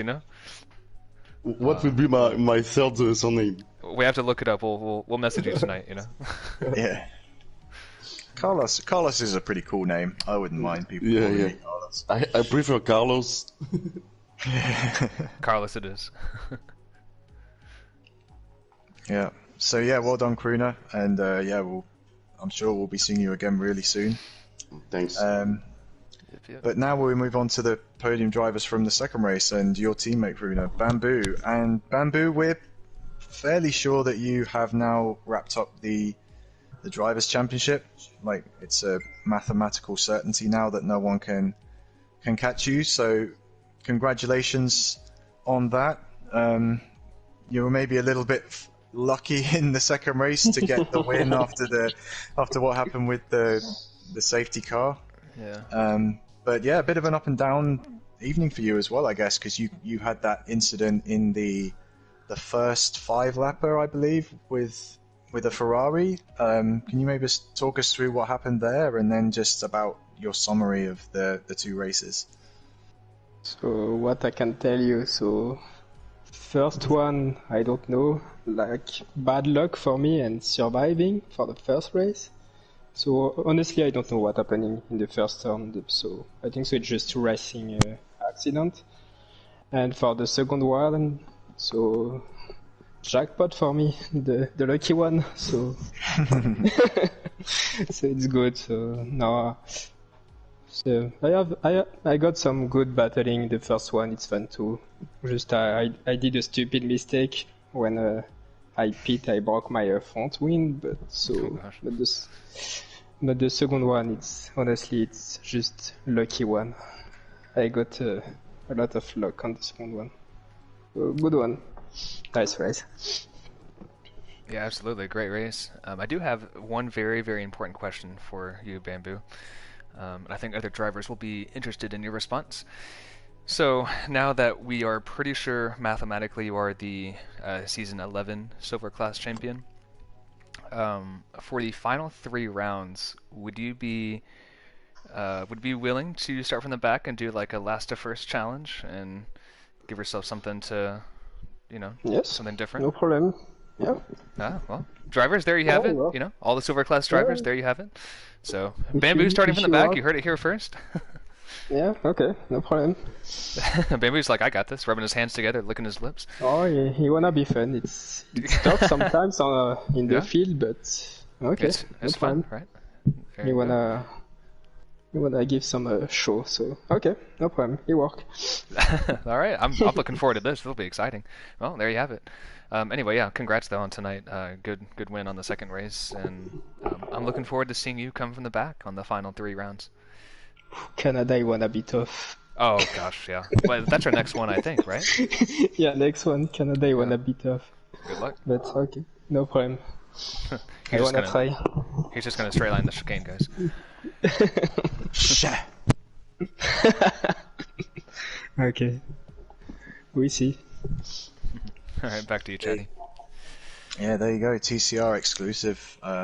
What will be my third surname? We have to look it up. We'll message you tonight. Yeah. Carlos is a pretty cool name. I wouldn't mind people calling me Carlos. I prefer Carlos. Carlos, it is. Yeah. So yeah, well done, Kruna, and I'm sure we'll be seeing you again really soon. Thanks. Yep. But now we'll move on to the podium drivers from the second race and your teammate, Kruna, Bamboo. And Bamboo, we're fairly sure that you have now wrapped up the drivers' championship. Like, it's a mathematical certainty now that no one can catch you. So congratulations on that. You were maybe a little bit lucky in the second race to get the win after what happened with the safety car. Yeah. But yeah, a bit of an up and down evening for you as well, I guess, because you had that incident in the first 5-lapper, I believe, with a Ferrari. Can you maybe talk us through what happened there, and then just about your summary of the two races? So what I can tell you, so first one, I don't know, like bad luck for me and surviving for the first race. So honestly, I don't know what happening in the first turn. So I think so it's just racing accident. And for the second one, so jackpot for me, the lucky one. So so it's good. So no. So I got some good battling in the first one. It's fun too. Just I did a stupid mistake when I pit. I broke my front wing, but but the second one, it's just lucky one. I got a lot of luck on the second one. So, good one. Nice race. Yeah, absolutely. Great race. I do have one very, very important question for you, Bamboo. And I think other drivers will be interested in your response. So now that we are pretty sure mathematically you are the Season 11 Silver Class champion, for the final 3 rounds, would you be willing to start from the back and do like a last to first challenge and give yourself something to, Yes, something different? no problem. Yeah. Well, drivers, there you have it. Well. All the Silver Class drivers, there you have it. So, Bamboo starting from the back. You heard it here first. Yeah, okay, no problem. Bamboo's like, I got this, rubbing his hands together, licking his lips. Oh, yeah, he wanna be fun. It's tough sometimes in the Yeah. field, but okay, no It's fun, problem. right? There He you go. wanna give some show, so okay, no problem. It work. All right, I'm looking forward to this. It'll be exciting. Well, there you have it. Anyway, yeah, congrats though on tonight. Good win on the second race, and I'm looking forward to seeing you come from the back on the final 3 rounds. Canada, he wanna be tough. Oh gosh, yeah. Well, that's our next one, I think, right? Yeah, next one, Canada, he Yeah. wanna be tough. Good luck. But okay, no problem. I wanna try. He's just gonna straight line the chicane, guys. Shit. Okay, we see. All right, back to you, Chatty. Yeah, there you go. TCR exclusive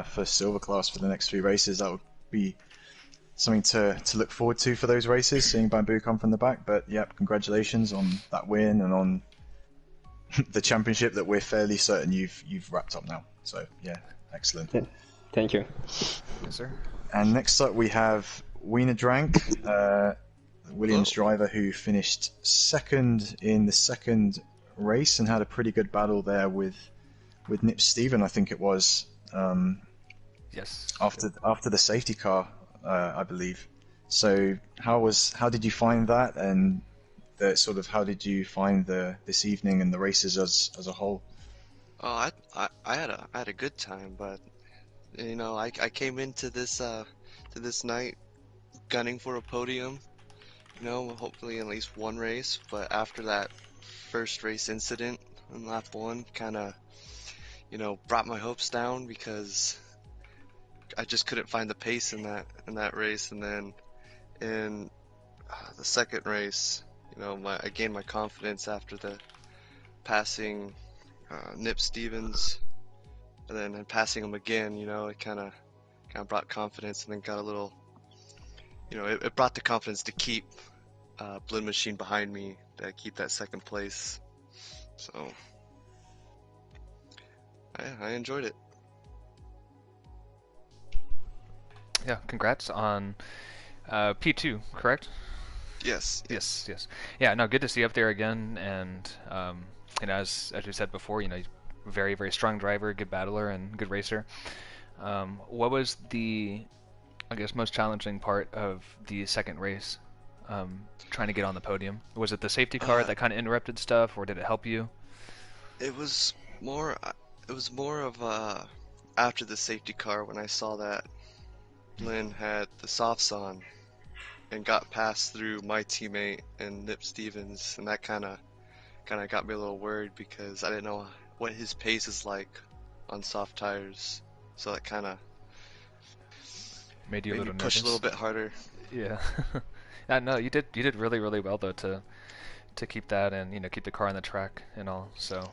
for Silver Class for the next 3 races. That would be something to look forward to for those races, seeing Bamboo come from the back. But yep, congratulations on that win and on the championship that we're fairly certain you've wrapped up now. So yeah, excellent. Thank you. Yes, sir. And next up we have Wiener Drank, Williams driver who finished second in the second race and had a pretty good battle there with Nip Steven, I think it was. Yes. After the safety car, I believe. So how did you find that, and how did you find this evening and the races as a whole? Oh, I had a good time, but I came into this night gunning for a podium, hopefully at least one race. But after that first race incident in lap 1, kind of, brought my hopes down because I just couldn't find the pace in that race. And then in the second race, I gained my confidence after the passing Nip Stevens, and then passing him again. It kind of brought confidence, and then got a little, it brought the confidence to keep Blend Machine behind me, to keep that second place. So I enjoyed it. Yeah, congrats on P2, correct? Yes. Yes. Yeah, no, good to see you up there again. And as you said before, very, very strong driver, good battler, and good racer. What was the, I guess, most challenging part of the second race? Trying to get on the podium. Was it the safety car that kind of interrupted stuff, or did it help you? It was more. It was more of after the safety car, when I saw that Lynn had the softs on and got passed through my teammate and Nip Stevens, and that kind of got me a little worried because I didn't know what his pace is like on soft tires. So that kind of Made you a little push nervous. a little bit harder. Yeah. No, you did really, really well though to keep that and keep the car on the track and all. So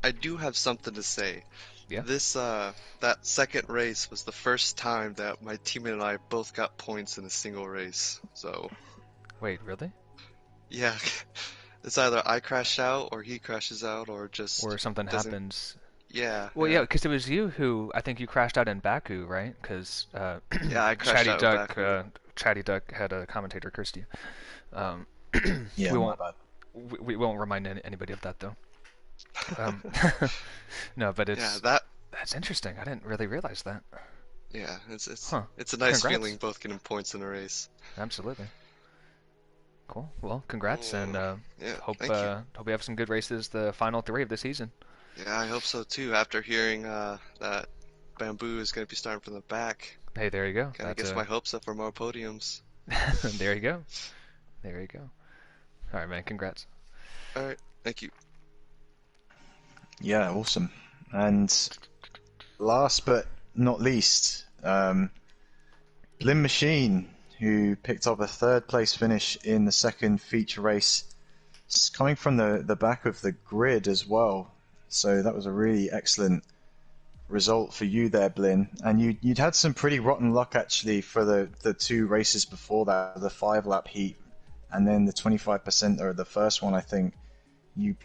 I do have something to say. Yeah. This that second race was the first time that my teammate and I both got points in a single race. So Wait, really? yeah, it's either I crash out or he crashes out or something doesn't... happens. Yeah. Well, yeah, because it was you who I think you crashed out in Baku, right? Because yeah, I crashed out in Baku. Chatty Duck had a commentator cursed you. Yeah, we my won't bad. we won't remind anybody of that though. No, but that's interesting. I didn't really realize that. Yeah, it's Huh. it's a nice Congrats. feeling both getting points in a race. Absolutely. Cool. Well, congrats, and Yeah, hope thank you. hope we have some good races the final 3 of the season. Yeah, I hope so too. After hearing that Bamboo is going to be starting from the back, Hey, there you go. kind of gets my hopes up for more podiums. There you go. There you go. All right, man. Congrats. All right, thank you. Yeah, awesome. And last but not least, Blin Machine, who picked up a third place finish in the second feature race, coming from the back of the grid as well. So that was a really excellent result for you there, Blin. And you'd had some pretty rotten luck actually for the 2 races before that, the 5-lap heat and then the 25% or the first one, I think. You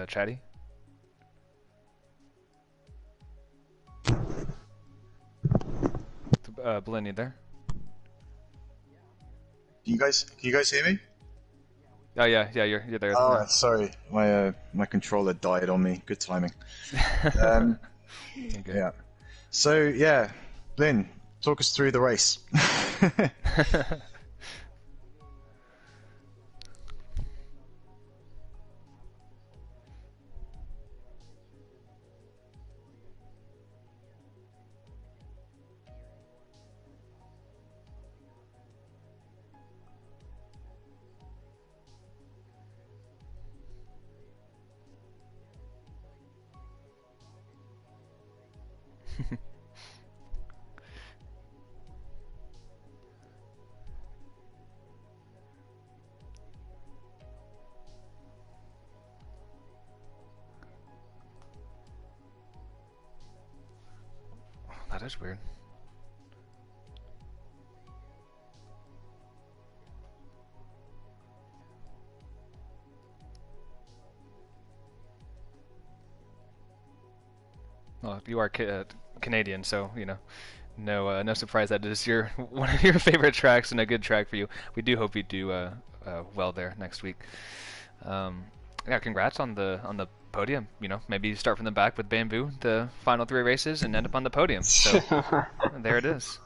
Chatty? Blinn, you there? Can you guys hear me? Oh yeah, you're there. Oh, Yeah. sorry, my controller died on me. Good timing. Um, You're good. yeah. So yeah, Lynn, talk us through the race. That is weird. Well, you are Canadian, so no surprise that it is your one of your favorite tracks and a good track for you. We do hope you do well there next week. Yeah, congrats on the podium. Maybe you start from the back with Bamboo, the final 3 races, and end up on the podium. So there it is.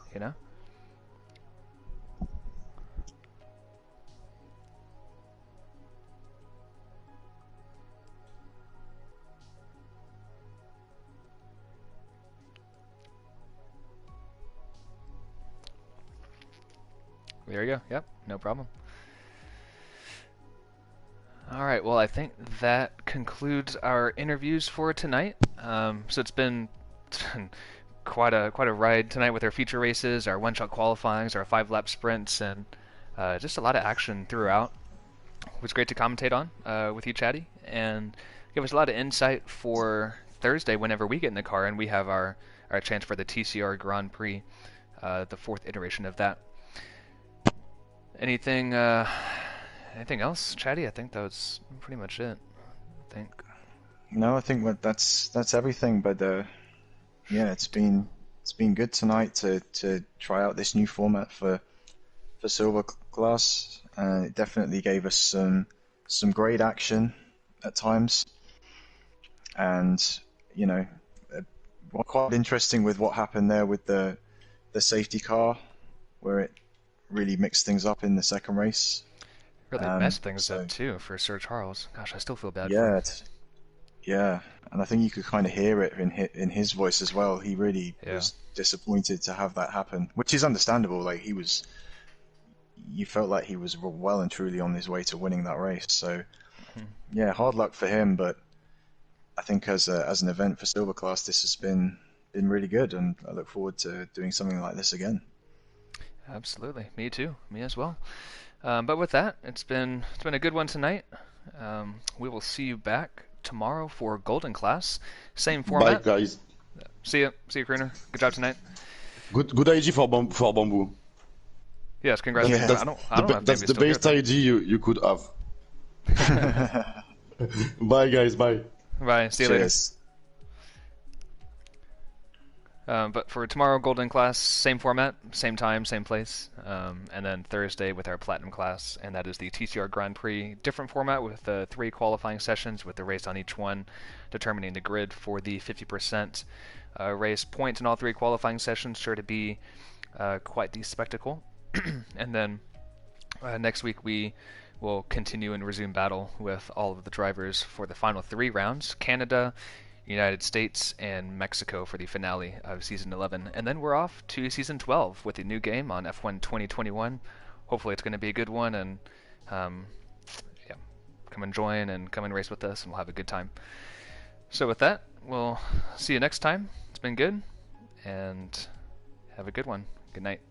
There you go. Yep, no problem. All right, well, I think that concludes our interviews for tonight. So it's been quite a ride tonight with our feature races, our one-shot qualifyings, our 5-lap sprints, and just a lot of action throughout. It was great to commentate on with you, Chatty, and give us a lot of insight for Thursday whenever we get in the car and we have our chance for the TCR Grand Prix, the 4th iteration of that. Anything else, Chatty? I think that was pretty much it. I think. No, I think that's everything. But yeah, it's been good tonight to try out this new format for Silver Class. It definitely gave us some great action at times, and quite interesting with what happened there with the safety car, where it really mixed things up in the second race. Really messed things up too for Sir Charles. Gosh, I still feel bad for him. Yeah, and I think you could kind of hear it in his voice as well. He really was disappointed to have that happen, which is understandable. Like you felt like he was well and truly on his way to winning that race. So yeah, hard luck for him. But I think as an event for Silver Class, this has been really good, and I look forward to doing something like this again. Absolutely, me too. Me as well. But with that, it's been a good one tonight. We will see you back tomorrow for Golden Class. Same format. Bye, guys. See you, Crooner. Good job tonight. Good idea for Bamboo. Yes, congrats. Yeah. That's the best idea you could have. Bye, guys. Bye. Bye. See you Cheers. later. But for tomorrow, Golden Class, same format, same time, same place. And then Thursday with our Platinum Class, and that is the TCR Grand Prix. Different format with 3 qualifying sessions with the race on each one, determining the grid for the 50% race. Points in all 3 qualifying sessions, sure to be quite the spectacle. And then next week we will continue and resume battle with all of the drivers for the final 3 rounds. Canada, United States, and Mexico for the finale of Season 11. And then we're off to Season 12 with a new game on F1 2021. Hopefully it's going to be a good one, and yeah, come and join and come and race with us, and we'll have a good time. So with that, we'll see you next time. It's been good, and have a good one. Good night.